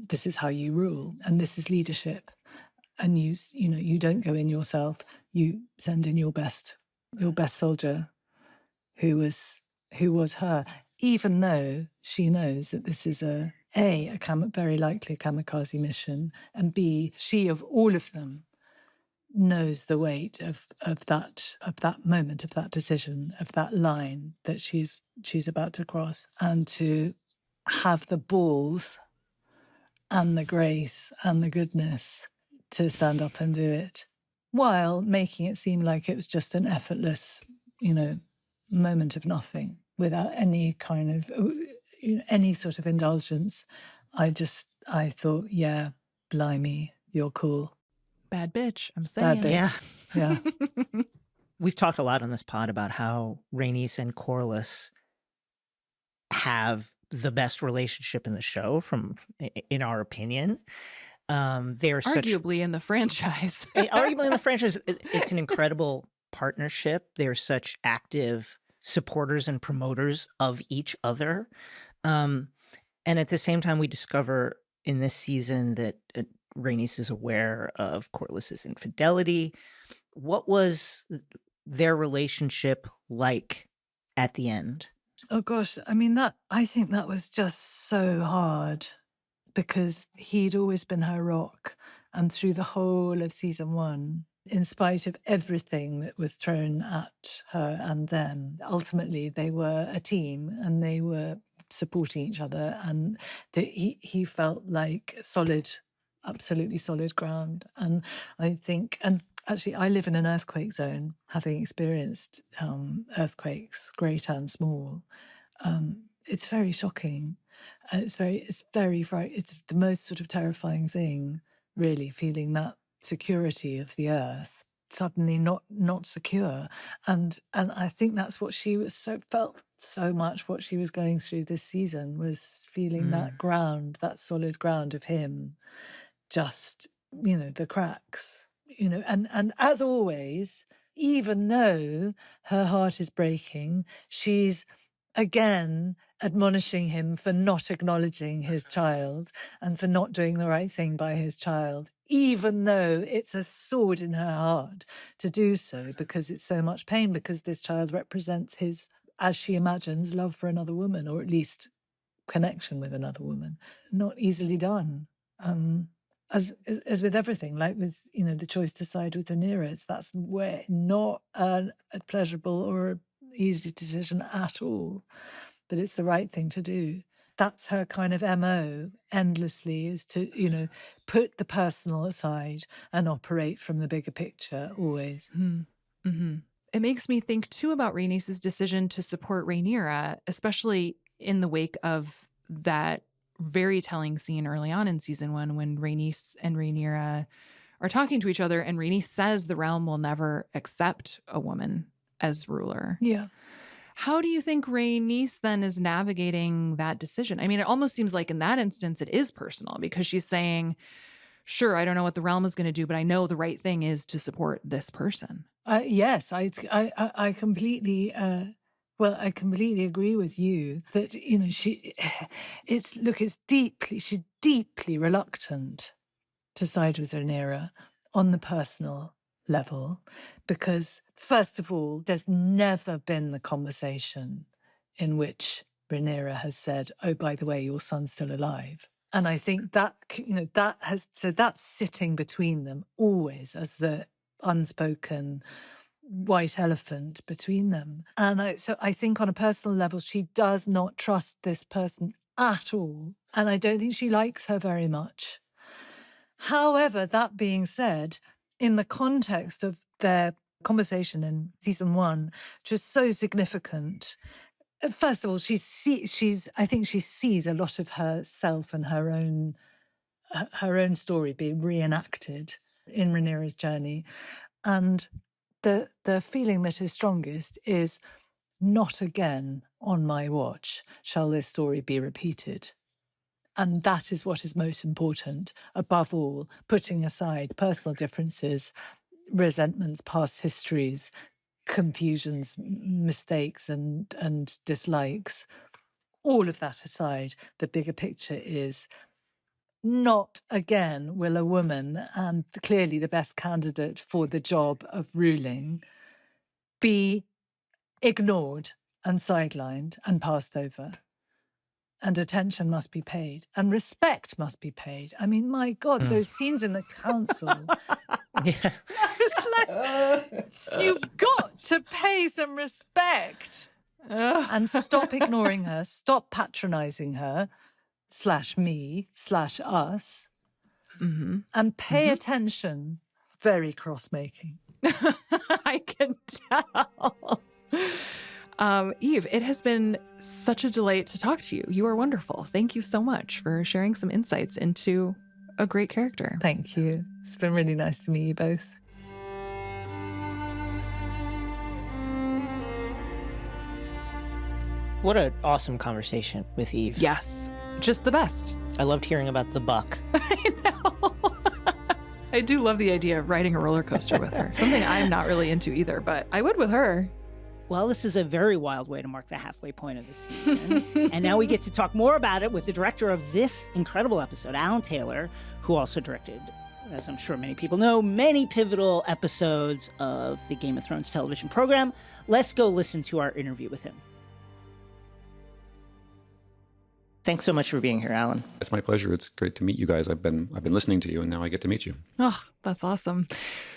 This is how you rule, and this is leadership. And you don't go in yourself. You send in your best soldier, who was her, even though she knows that this is a very likely a kamikaze mission, and B, she of all of them knows the weight of that moment, of that decision, of that line that she's about to cross, and to have the balls and the grace and the goodness to stand up and do it, while making it seem like it was just an effortless, moment of nothing, without any kind of any sort of indulgence. I thought, yeah, blimey, you're cool.
Bad bitch, I'm saying.
Bad bitch.
Yeah. We've talked a lot on this pod about how Rhaenys and Corlys have the best relationship in the show, in our opinion. They're
arguably in the franchise.
Arguably in the franchise, it's an incredible partnership. They're such active supporters and promoters of each other. And at the same time, we discover in this season that Rhaenys is aware of Corlys's infidelity. What was their relationship like at the end?
Oh gosh, I mean, I think that was just so hard, because he'd always been her rock, and through the whole of season 1, in spite of everything that was thrown at her and them, ultimately they were a team and they were supporting each other, and he felt like absolutely solid ground. And I think, and actually, I live in an earthquake zone, having experienced earthquakes, great and small. It's very shocking. It's the most sort of terrifying thing, really, feeling that security of the earth suddenly not secure. And I think that's what she felt so much what she was going through this season, was feeling that ground, that solid ground of him, just, the cracks, and as always, even though her heart is breaking, she's again admonishing him for not acknowledging his child and for not doing the right thing by his child, even though it's a sword in her heart to do so, because it's so much pain, because this child represents his, as she imagines, love for another woman, or at least connection with another woman. Not easily done. As with everything, like with, the choice to side with Rhaenyra, that's where not a pleasurable or easy decision at all, but it's the right thing to do. That's her kind of MO endlessly, is to, put the personal aside and operate from the bigger picture always.
Mm-hmm. It makes me think too about Rhaenys' decision to support Rhaenyra, especially in the wake of that very telling scene early on in season 1 when Rhaenys and Rhaenyra are talking to each other, and Rhaenys says the realm will never accept a woman as ruler.
Yeah.
How do you think Rhaenys then is navigating that decision? I mean, it almost seems like in that instance it is personal, because she's saying, sure, I don't know what the realm is going to do, but I know the right thing is to support this person.
Yes, I completely. I completely agree with you that, she's deeply reluctant to side with Rhaenyra on the personal level, because first of all, there's never been the conversation in which Rhaenyra has said, oh, by the way, your son's still alive. And I think that, that's sitting between them always as the unspoken white elephant between them. And I think on a personal level, she does not trust this person at all. And I don't think she likes her very much. However, that being said, in the context of their conversation in season 1, which was so significant, first of all, I think she sees a lot of herself and her own story being reenacted in Rhaenyra's journey. And the feeling that is strongest is, not again on my watch shall this story be repeated. And that is what is most important, above all, putting aside personal differences, resentments, past histories, confusions, mistakes and dislikes. All of that aside, the bigger picture is, not again will a woman, and clearly the best candidate for the job of ruling, be ignored and sidelined and passed over. And attention must be paid, and respect must be paid. I mean, my God, those scenes in the council. It's like, you've got to pay some respect and stop ignoring her, stop patronizing her, /me/us, and pay attention. Very cross-making.
I can tell. Eve, it has been such a delight to talk to you. You are wonderful. Thank you so much for sharing some insights into a great character.
Thank you. It's been really nice to meet you both.
What an awesome conversation with Eve.
Yes, just the best.
I loved hearing about the buck.
I know. I do love the idea of riding a roller coaster with her. Something I'm not really into either, but I would with her.
Well, this is a very wild way to mark the halfway point of the season. And now we get to talk more about it with the director of this incredible episode, Alan Taylor, who also directed, as I'm sure many people know, many pivotal episodes of the Game of Thrones television program. Let's go listen to our interview with him. Thanks so much for being here, Alan.
It's my pleasure. It's great to meet you guys. I've been listening to you, and now I get to meet you.
Oh, that's awesome.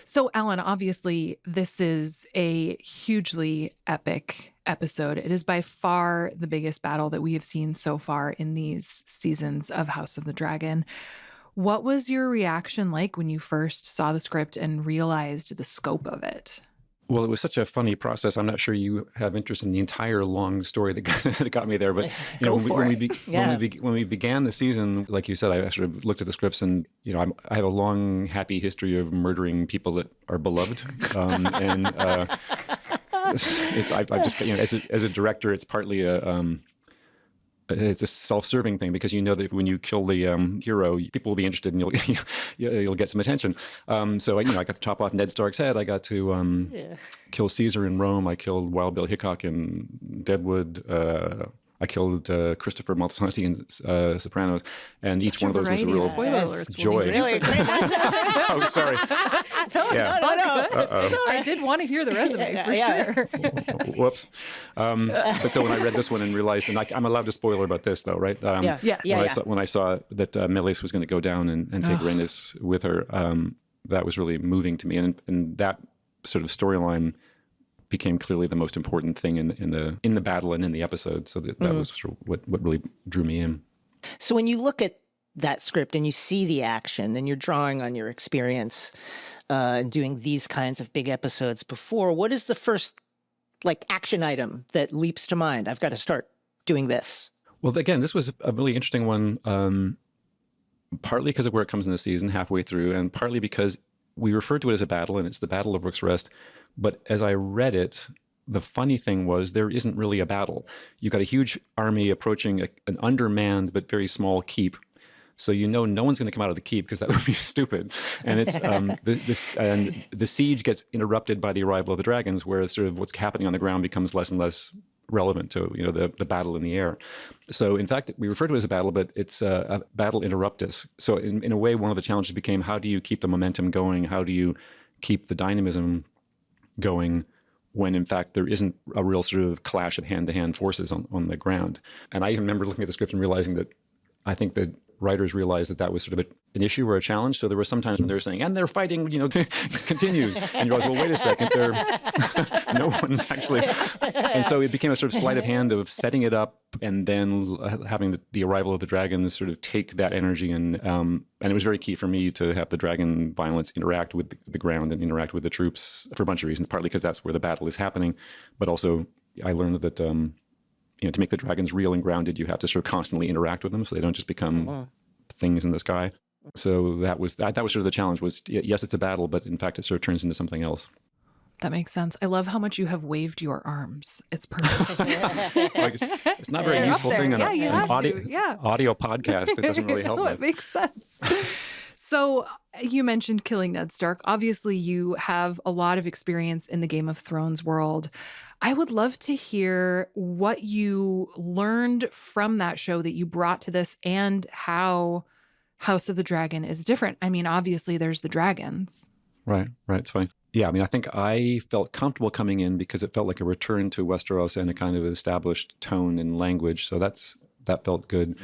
So, Alan, obviously, this is a hugely epic episode. It is by far the biggest battle that we have seen so far in these seasons of House of the Dragon. What was your reaction like when you first saw the script and realized the scope of it?
Well, it was such a funny process. I'm not sure you have interest in the entire long story that got me there, but when we began the season, like you said, I sort of looked at the scripts, and I have a long, happy history of murdering people that are beloved, and I've just as a director, it's partly it's a self-serving thing, because you know that when you kill the hero, people will be interested, and you'll get some attention. So I got to chop off Ned Stark's head. I got to kill Caesar in Rome. I killed Wild Bill Hickok in Deadwood. I killed Christopher Moltisanti in Sopranos, and each one of those was a real joy. Oh, sorry.
No. I did want to hear the resume for sure.
Whoops. But so when I read this one and realized, and I'm allowed to spoiler about this though, right? When I saw that Melis was going to go down and take Rhaenys with her, that was really moving to me, and that sort of storyline became clearly the most important thing in the battle and in the episode. So that was sort of what really drew me in.
So when you look at that script and you see the action and you're drawing on your experience and doing these kinds of big episodes before, what is the first action item that leaps to mind? I've got to start doing this.
Well, again, this was a really interesting one, partly because of where it comes in the season, halfway through, and partly because we refer to it as a battle, and it's the Battle of Rook's Rest. But as I read it, the funny thing was there isn't really a battle. You've got a huge army approaching an undermanned but very small keep. So no one's going to come out of the keep, because that would be stupid. And it's the siege gets interrupted by the arrival of the dragons, where sort of what's happening on the ground becomes less and less relevant to the battle in the air. So in fact, we refer to it as a battle, but it's a battle interruptus. So in a way, one of the challenges became, how do you keep the momentum going? How do you keep the dynamism going when in fact there isn't a real sort of clash of hand-to-hand forces on the ground? And I even remember looking at the script and realizing that I think the writers realized that was sort of an issue or a challenge. So there were some times when they were saying, and they're fighting, continues. And you're like, well, wait a second, no one's actually. And so it became a sort of sleight of hand of setting it up and then having the arrival of the dragons sort of take that energy. And it was very key for me to have the dragon violence interact with the ground and interact with the troops for a bunch of reasons, partly because that's where the battle is happening. But also I learned that to make the dragons real and grounded, you have to sort of constantly interact with them, so they don't just become things in the sky. So that was sort of the challenge. Was yes, it's a battle, but in fact, it sort of turns into something else.
That makes sense. I love how much you have waved your arms. It's perfect.
It's not a very useful thing on an audio podcast. It doesn't really help.
No, it makes sense. So you mentioned killing Ned Stark. Obviously, you have a lot of experience in the Game of Thrones world. I would love to hear what you learned from that show that you brought to this, and how House of the Dragon is different. I mean, obviously, there's the dragons.
Right. It's fine. Yeah, I mean, I think I felt comfortable coming in because it felt like a return to Westeros and a kind of established tone and language. So that felt good.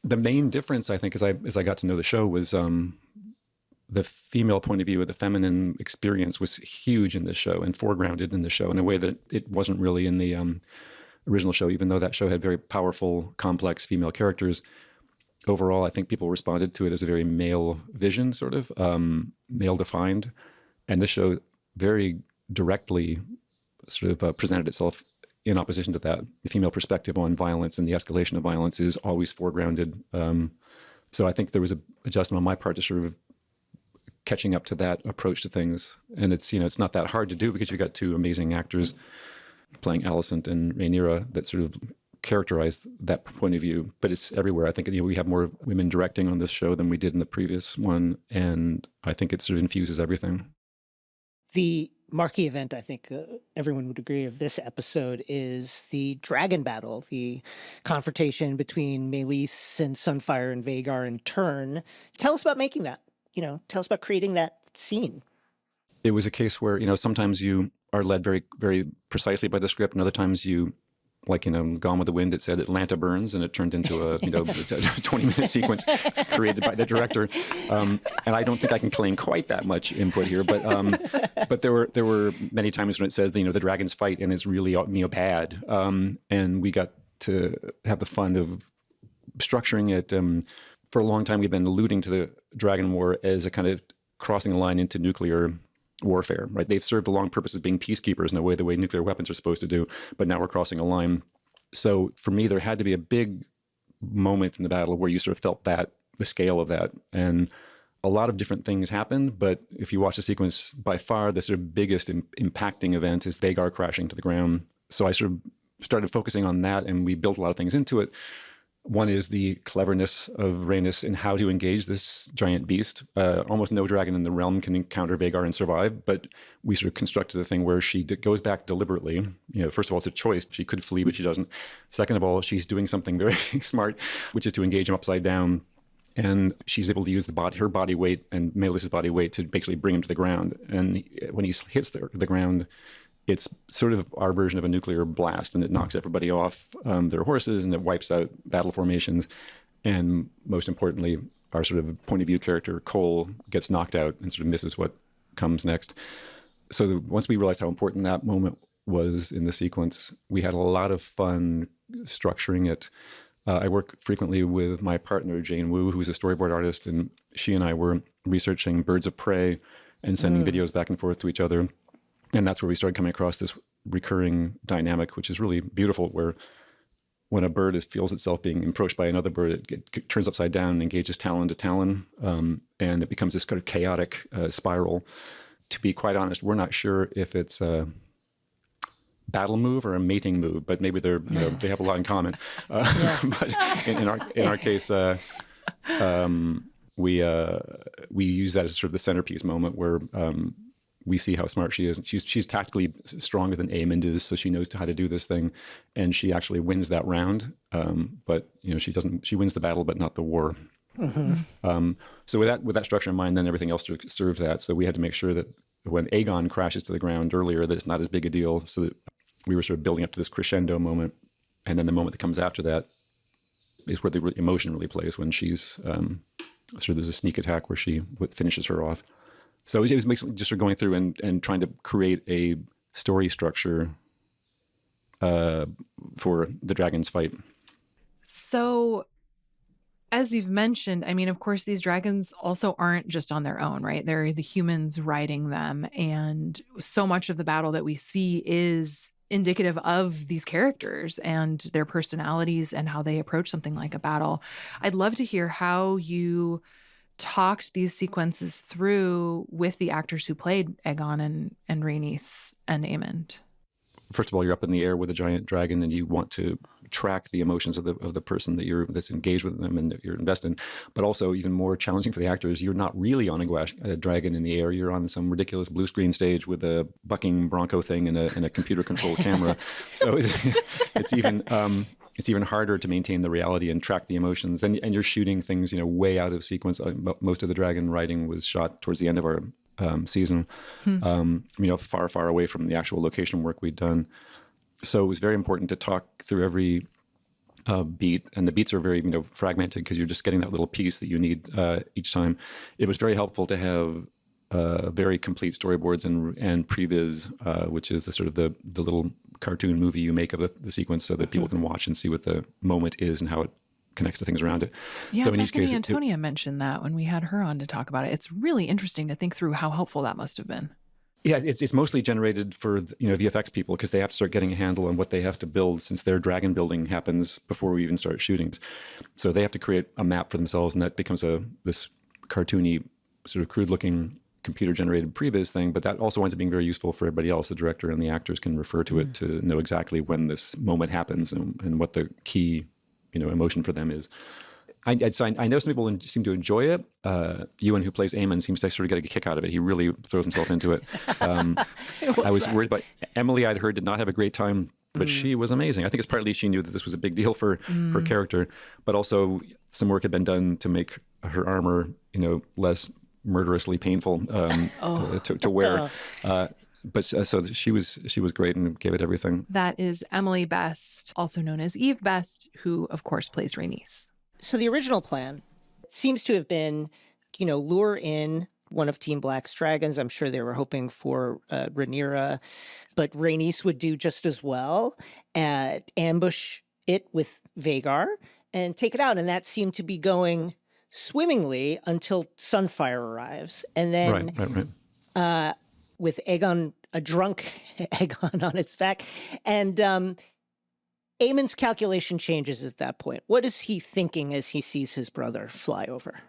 The main difference, I think, as I got to know the show was the female point of view, of the feminine experience was huge in this show and foregrounded in the show in a way that it wasn't really in the original show, even though that show had very powerful, complex female characters. Overall, I think people responded to it as a very male vision, sort of, male-defined. And this show very directly sort of presented itself in opposition to that. The female perspective on violence and the escalation of violence is always foregrounded. So I think there was an adjustment on my part to sort of catching up to that approach to things. And it's not that hard to do because you've got two amazing actors playing Alicent and Rhaenyra that sort of characterize that point of view. But it's everywhere. I think we have more women directing on this show than we did in the previous one. And I think it sort of infuses everything.
The marquee event, I think everyone would agree, of this episode is the dragon battle, the confrontation between Melis and Sunfire and Vhagar in turn. Tell us about making that. Tell us about creating that scene.
It was a case where, sometimes you are led very, very precisely by the script, and other times you, Gone with the Wind, it said Atlanta burns, and it turned into a 20-minute sequence created by the director. And I don't think I can claim quite that much input here, but there were many times when it says, the dragons fight and it's really bad. And we got to have the fun of structuring it, for a long time, we've been alluding to the Dragon War as a kind of crossing the line into nuclear warfare, right? They've served a long purpose as being peacekeepers in a way, the way nuclear weapons are supposed to do, but now we're crossing a line. So for me, there had to be a big moment in the battle where you sort of felt that, the scale of that. And a lot of different things happened, but if you watch the sequence, by far the sort of biggest impacting event is Vhagar crashing to the ground. So I sort of started focusing on that, and we built a lot of things into it. One is the cleverness of Rhaenys in how to engage this giant beast. Almost no dragon in the realm can encounter Vhagar and survive, but we sort of constructed a thing where she goes back deliberately. You know, first of all, it's a choice. She could flee, but she doesn't. Second of all, she's doing something very smart, which is to engage him upside down. And she's able to use her body weight and Melis's body weight to basically bring him to the ground. And when he hits the ground, it's sort of our version of a nuclear blast, and it knocks everybody off their horses, and it wipes out battle formations. And most importantly, our sort of point of view character, Cole, gets knocked out and sort of misses what comes next. So once we realized how important that moment was in the sequence, we had a lot of fun structuring it. I work frequently with my partner, Jane Wu, who's a storyboard artist, and she and I were researching birds of prey and sending videos back and forth to each other. And that's where we started coming across this recurring dynamic, which is really beautiful, where when a bird feels itself being approached by another bird, it turns upside down and engages talon to talon, and it becomes this kind of chaotic spiral. To be quite honest, we're not sure if it's a battle move or a mating move, but maybe they have a lot in common. But in our case, we use that as sort of the centerpiece moment where we see how smart she is. She's tactically stronger than Aemond is, so she knows how to do this thing, and she actually wins that round. But she wins the battle, but not the war. Mm-hmm. So with that structure in mind, then everything else serves that. So we had to make sure that when Aegon crashes to the ground earlier, that it's not as big a deal. So that we were sort of building up to this crescendo moment, and then the moment that comes after that is where the emotion really plays, when she's sort of there's a sneak attack where she finishes her off. So it was just sort of going through and trying to create a story structure for the dragon's fight.
So, as you've mentioned, I mean, of course, these dragons also aren't just on their own, right? They're the humans riding them. And so much of the battle that we see is indicative of these characters and their personalities and how they approach something like a battle. I'd love to hear how you talked these sequences through with the actors who played Aegon and Rhaenys and Aemond.
First of all, you're up in the air with a giant dragon, and you want to track the emotions of the person that's engaged with them and that you're invested in. But also, even more challenging for the actors, you're not really on a dragon in the air. You're on some ridiculous blue screen stage with a bucking bronco thing and a computer controlled camera. So it's even harder to maintain the reality and track the emotions. And you're shooting things, way out of sequence. Most of the dragon riding was shot towards the end of our season, far, far away from the actual location work we'd done. So it was very important to talk through every beat, and the beats are very, fragmented because you're just getting that little piece that you need each time. It was very helpful to have very complete storyboards and previs, which is the sort of the little cartoon movie you make of the sequence, so that people can watch and see what the moment is and how it connects to things around it.
Yeah,
so in each case,
Antonia mentioned that when we had her on to talk about it. It's really interesting to think through how helpful that must have been.
Yeah, it's mostly generated for VFX people, because they have to start getting a handle on what they have to build, since their dragon building happens before we even start shooting. So they have to create a map for themselves, and that becomes this cartoony, sort of crude-looking computer-generated previs thing. But that also winds up being very useful for everybody else. The director and the actors can refer to it to know exactly when this moment happens and what the key emotion for them is. I know some people seem to enjoy it. Ewan, who plays Aemond, seems to sort of get a kick out of it. He really throws himself into it. I was worried about Emily. I'd heard did not have a great time, but she was amazing. I think it's partly she knew that this was a big deal for her character, but also some work had been done to make her armor, less murderously painful to wear. But so she was great and gave it everything.
That is Emily Best, also known as Eve Best, who, of course, plays Rhaenys.
So the original plan seems to have been, lure in one of Team Black's dragons. I'm sure they were hoping for Rhaenyra, but Rhaenys would do just as well. Ambush it with Vhagar and take it out. And that seemed to be going swimmingly until Sunfire arrives. And then
Right.
With Aegon, a drunk Aegon on its back. And Aemond's calculation changes at that point. What is he thinking as he sees his brother fly over?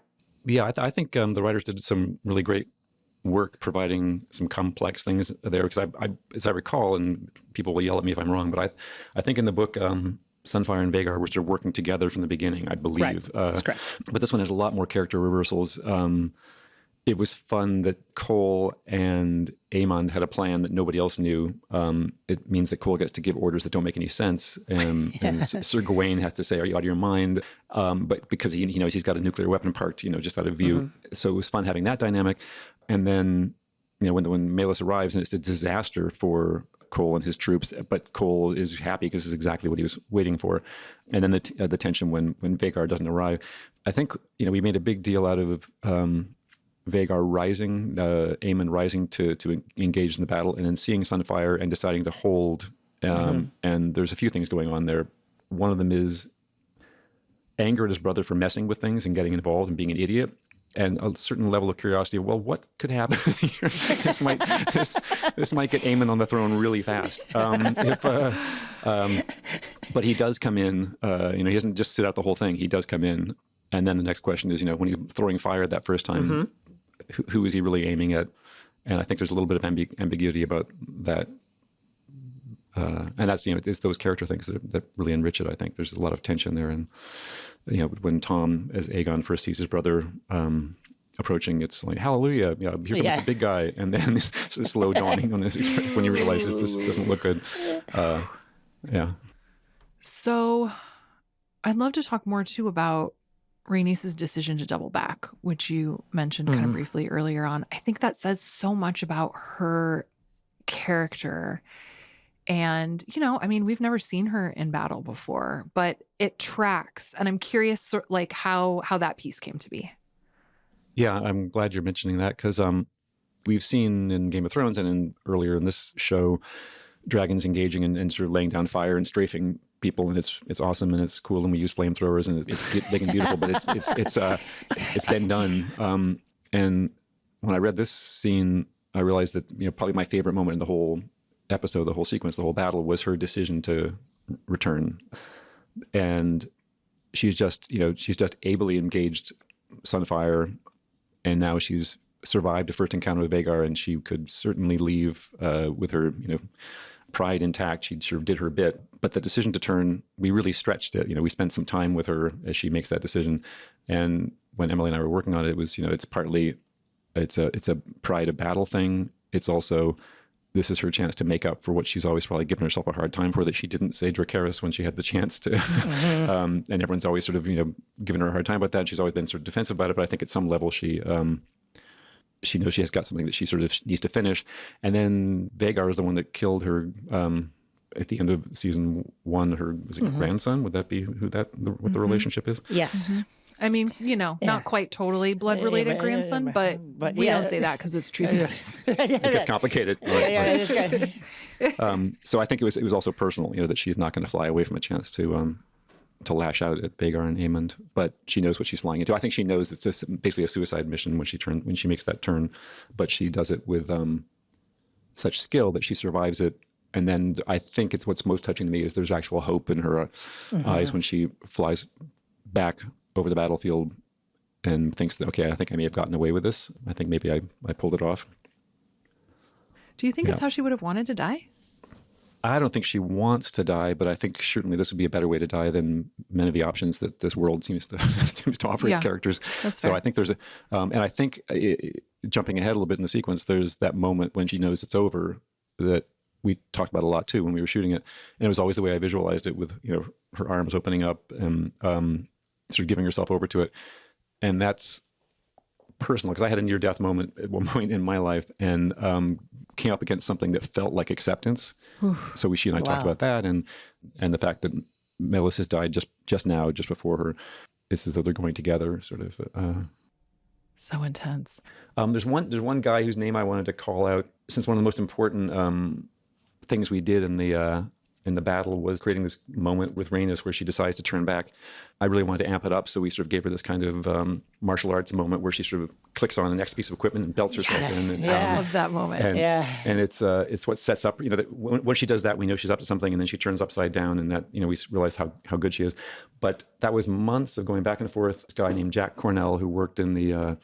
Yeah, I think the writers did some really great work providing some complex things there, because I as I recall, and people will yell at me if I'm wrong, but I think in the book, Sunfire and Vhagar were sort of working together from the beginning, I believe.
Right. That's correct.
But this one has a lot more character reversals. It was fun that Cole and Aemond had a plan that nobody else knew. It means that Cole gets to give orders that don't make any sense. And Sir Gawain has to say, "Are you out of your mind?" But because he knows he's got a nuclear weapon parked, just out of view. So it was fun having that dynamic. And then, when Meleys arrives, and it's a disaster for Cole and his troops, but Cole is happy because it's exactly what he was waiting for. And then the tension when Vhagar doesn't arrive. I think, we made a big deal out of Vhagar rising, Aemond rising to engage in the battle, and then seeing Sunfire and deciding to hold. And there's a few things going on there. One of them is anger at his brother for messing with things and getting involved and being an idiot, and a certain level of curiosity of, well, what could happen here? This might get Aemond on the throne really fast. But he does come in. He doesn't just sit out the whole thing. He does come in, and then the next question is, when he's throwing fire that first time, who is he really aiming at? And I think there's a little bit of ambiguity about that. And that's, it's those character things that really enrich it, I think. There's a lot of tension there. And, when Tom, as Aegon, first sees his brother approaching, it's like, hallelujah, here comes the big guy. And then it's slow dawning on this when he realizes this doesn't look good.
So I'd love to talk more, too, about Rhaenys' decision to double back, which you mentioned kind of briefly earlier on. I think that says so much about her character. And, we've never seen her in battle before, but it tracks. And I'm curious, how that piece came to be.
Yeah, I'm glad you're mentioning that, because we've seen in Game of Thrones and earlier in this show, dragons engaging and sort of laying down fire and strafing people, and it's awesome and it's cool, and we use flamethrowers, and it's big and beautiful, but it's been done. And when I read this scene, I realized that probably my favorite moment in the whole episode, the whole sequence, the whole battle, was her decision to return. And she's just ably engaged Sunfire, and now she's survived a first encounter with Vhagar, and she could certainly leave with her pride intact. She sort of did her bit, but the decision to turn, we really stretched it. We spent some time with her as she makes that decision. And when Emily and I were working on it, it was, it's partly it's a pride of battle thing. It's also, this is her chance to make up for what she's always probably given herself a hard time for, that she didn't say Dracarys when she had the chance to. And everyone's always sort of, given her a hard time about that. She's always been sort of defensive about it. But I think at some level she knows she has got something that she sort of needs to finish. And then Vhagar is the one that killed her at the end of season 1, her grandson. Would that be what the relationship is?
Yes.
Not quite totally blood-related grandson, but we don't say that because it's true.
It gets complicated. So I think it was also personal, that she's not going to fly away from a chance to lash out at Vhagar and Aemond, but she knows what she's flying into. I think she knows it's basically a suicide mission when she makes that turn, but she does it with such skill that she survives it. And then I think it's what's most touching to me is there's actual hope in her eyes when she flies back over the battlefield and thinks that, okay, I think I may have gotten away with this. I think maybe I pulled it off.
Do you think it's how she would have wanted to die?
I don't think she wants to die, but I think certainly this would be a better way to die than many of the options that this world seems to offer its characters.
That's fair.
So I think there's and I think jumping ahead a little bit in the sequence, there's that moment when she knows it's over that we talked about a lot too when we were shooting it. And it was always the way I visualized it, with, her arms opening up and sort of giving herself over to it. And that's personal, because I had a near-death moment at one point in my life, and came up against something that felt like acceptance. So she and I talked about that, and the fact that Meleys has died just now, just before her. It's as though they're going together, sort of.
So intense.
There's one guy whose name I wanted to call out, since one of the most important things we did in in the battle was creating this moment with Rhaenys where she decides to turn back. I really wanted to amp it up, so we sort of gave her this kind of martial arts moment where she sort of clicks on the next piece of equipment and belts herself in. And,
I love that moment.
And it's what sets up, that when she does that, we know she's up to something, and then she turns upside down, and that, we realize how good she is. But that was months of going back and forth. This guy named Jack Cornell, who worked in the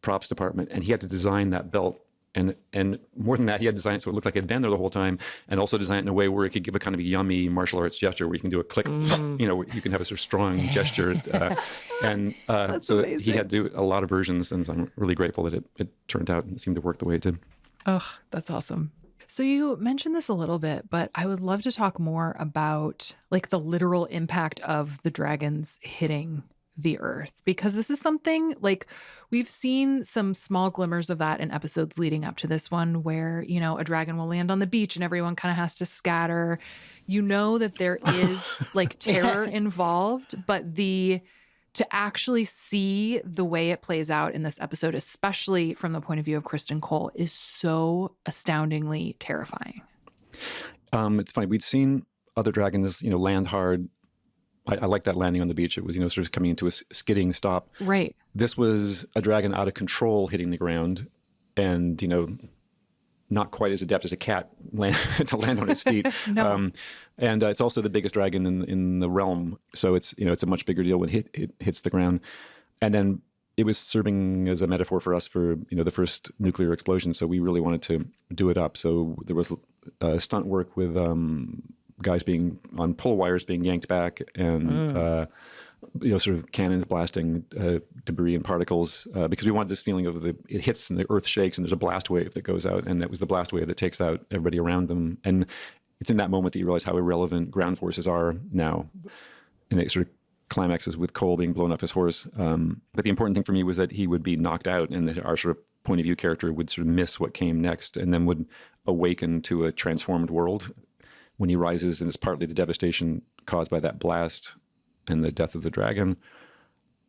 props department, and he had to design that belt. And more than that, he had designed it so it looked like it had been there the whole time, and also designed it in a way where it could give a kind of yummy martial arts gesture where you can do a click, where you can have a sort of strong gesture. So amazing. He had to do a lot of versions, and so I'm really grateful that it turned out and seemed to work the way it did.
Oh, that's awesome. So you mentioned this a little bit, but I would love to talk more about like the literal impact of the dragons hitting the earth, because this is something like we've seen some small glimmers of that in episodes leading up to this one where, a dragon will land on the beach and everyone kind of has to scatter. That there is like terror involved, but to actually see the way it plays out in this episode, especially from the point of view of Kristen Cole, is so astoundingly terrifying.
It's funny. We'd seen other dragons, land hard. I like that landing on the beach. It was, sort of coming into a skidding stop.
Right.
This was a dragon out of control hitting the ground and, not quite as adept as a cat to land on its feet.
No.
And it's also the biggest dragon in the realm. So it's, it's a much bigger deal when it hits the ground. And then it was serving as a metaphor for us for, the first nuclear explosion. So we really wanted to do it up. So there was stunt work with guys being on pull wires being yanked back and, sort of cannons blasting debris and particles because we wanted this feeling of it hits and the earth shakes and there's a blast wave that goes out, and that was the blast wave that takes out everybody around them. And it's in that moment that you realize how irrelevant ground forces are now. And it sort of climaxes with Cole being blown off his horse. But the important thing for me was that he would be knocked out and that our sort of point of view character would sort of miss what came next and then would awaken to a transformed world. When he rises, and it's partly the devastation caused by that blast and the death of the dragon,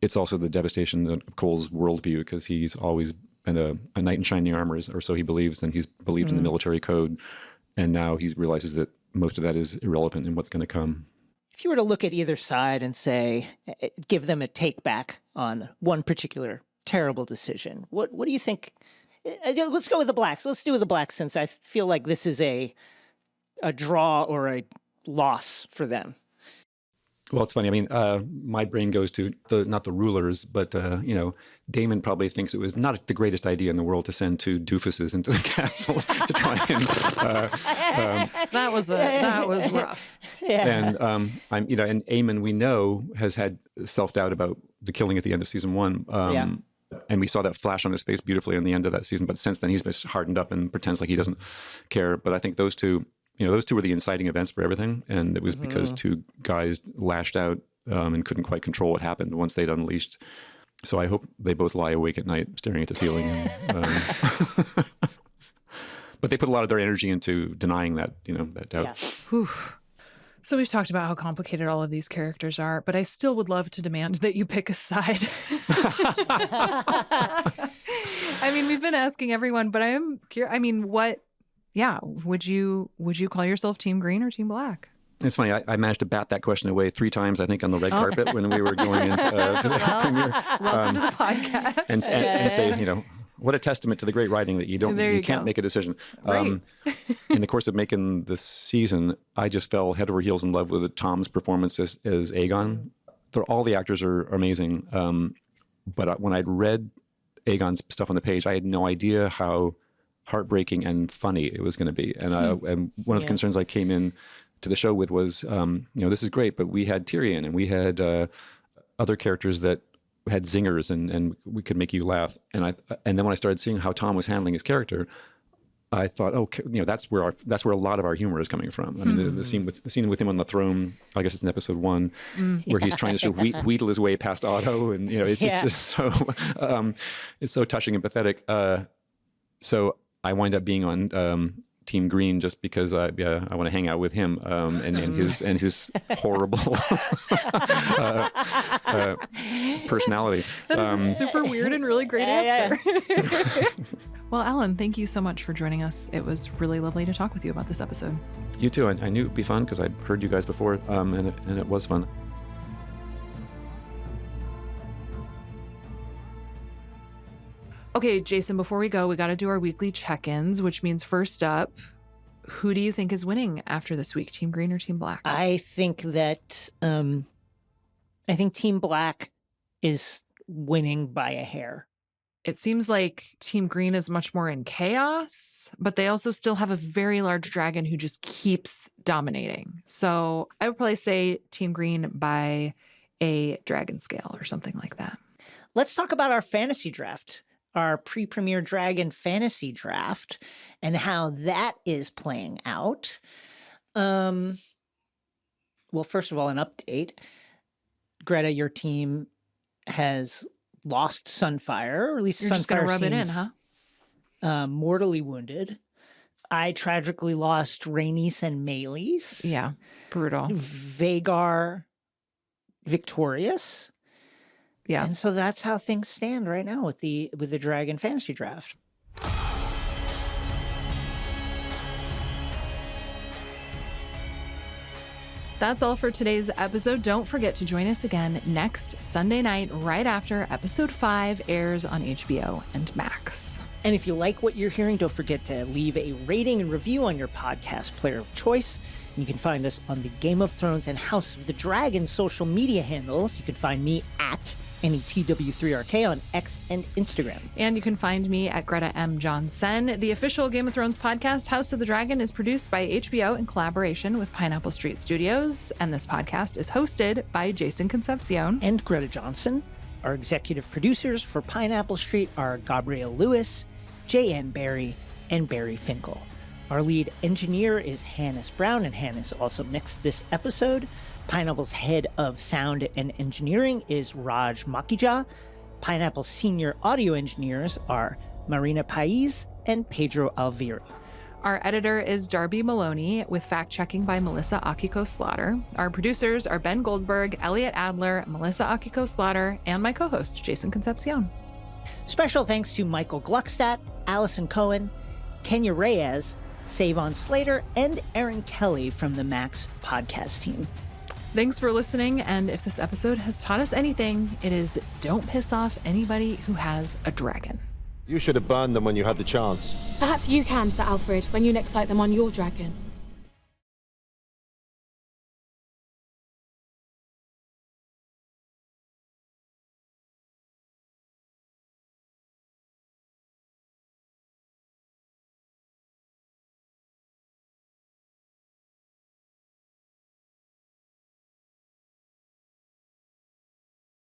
it's also the devastation of Cole's worldview, because he's always been a knight in shining armor, or so he believes, and he's believed in the military code. And now he realizes that most of that is irrelevant in what's going to come.
If you were to look at either side and say, give them a take back on one particular terrible decision, what do you think? Let's go with the Blacks. Let's do with the Blacks, since I feel like this is a draw or a loss for them.
Well, it's funny. I mean, my brain goes to not the rulers, but, Daemon probably thinks it was not the greatest idea in the world to send two doofuses into the castle to try and...
that was rough.
Yeah.
And, and Aemon, we know, has had self-doubt about the killing at the end of season 1. And we saw that flash on his face beautifully in the end of that season. But since then, he's been hardened up and pretends like he doesn't care. But I think those two were the inciting events for everything. And it was because two guys lashed out and couldn't quite control what happened once they'd unleashed. So I hope they both lie awake at night staring at the ceiling. And, but they put a lot of their energy into denying that, that doubt.
Yeah.
Whew. So we've talked about how complicated all of these characters are, but I still would love to demand that you pick a side. I mean, we've been asking everyone, but I am curious. I mean, would you call yourself Team Green or Team Black?
It's funny. I managed to bat that question away 3 times, I think, on the red carpet when we were going into the premiere.
Welcome to the podcast.
And say, what a testament to the great writing that you can't make a decision.
Right.
In the course of making this season, I just fell head over heels in love with Tom's performance as Aegon. All the actors are amazing. But when I'd read Aegon's stuff on the page, I had no idea how heartbreaking and funny it was going to be. And one of the concerns I came in to the show with was, this is great, but we had Tyrion and we had other characters that had zingers and we could make you laugh. And then when I started seeing how Tom was handling his character, I thought, that's where a lot of our humor is coming from. I mean, the scene with him on the throne, I guess it's in episode 1, where he's trying to sort of wheedle his way past Otto, and it's just so it's so touching and pathetic. So I wind up being on Team Green just because I want to hang out with him and his horrible personality.
That is a super weird and really great answer. Well, Alan, thank you so much for joining us. It was really lovely to talk with you about this episode.
You too. I knew it'd be fun because I'd heard you guys before, and it was fun.
Okay, Jason, before we go, we got to do our weekly check-ins, which means first up, who do you think is winning after this week, Team Green or Team Black?
I think that Team Black is winning by a hair.
It seems like Team Green is much more in chaos, but they also still have a very large dragon who just keeps dominating. So I would probably say Team Green by a dragon scale or something like that.
Let's talk about our fantasy draft, our pre-premiere dragon fantasy draft, and how that is playing out. Well, first of all, an update. Greta, your team has lost Sunfire, or at least
You're
Sunfire
just gonna rub it in,
seems,
huh?
Mortally wounded. I tragically lost Rhaenys and Meleys.
Yeah, brutal.
Vhagar victorious.
Yeah.
And so that's how things stand right now with the Dragon Fantasy Draft.
That's all for today's episode. Don't forget to join us again next Sunday night, right after episode 5 airs on HBO and Max.
And if you like what you're hearing, don't forget to leave a rating and review on your podcast player of choice. And you can find us on the Game of Thrones and House of the Dragon social media handles. You can find me at NETW3RK on X and Instagram.
And you can find me at Greta M. Johnson. The official Game of Thrones podcast, House of the Dragon, is produced by HBO in collaboration with Pineapple Street Studios. And this podcast is hosted by Jason Concepcion
and Greta Johnson. Our executive producers for Pineapple Street are Gabrielle Lewis, J.N. Barry, and Barry Finkel. Our lead engineer is Hannes Brown, and Hannes also mixed this episode. Pineapple's head of sound and engineering is Raj Makija. Pineapple's senior audio engineers are Marina Pais and Pedro Alvira.
Our editor is Darby Maloney, with fact-checking by Melissa Akiko-Slaughter. Our producers are Ben Goldberg, Elliot Adler, Melissa Akiko-Slaughter, and my co-host, Jason Concepcion.
Special thanks to Michael Gluckstadt, Allison Cohen, Kenya Reyes, Savon Slater, and Aaron Kelly from the Max podcast team.
Thanks for listening, and if this episode has taught us anything, it is don't piss off anybody who has a dragon.
You should have burned them when you had the chance.
Perhaps you can, Sir Alfred, when you next sight them on your dragon.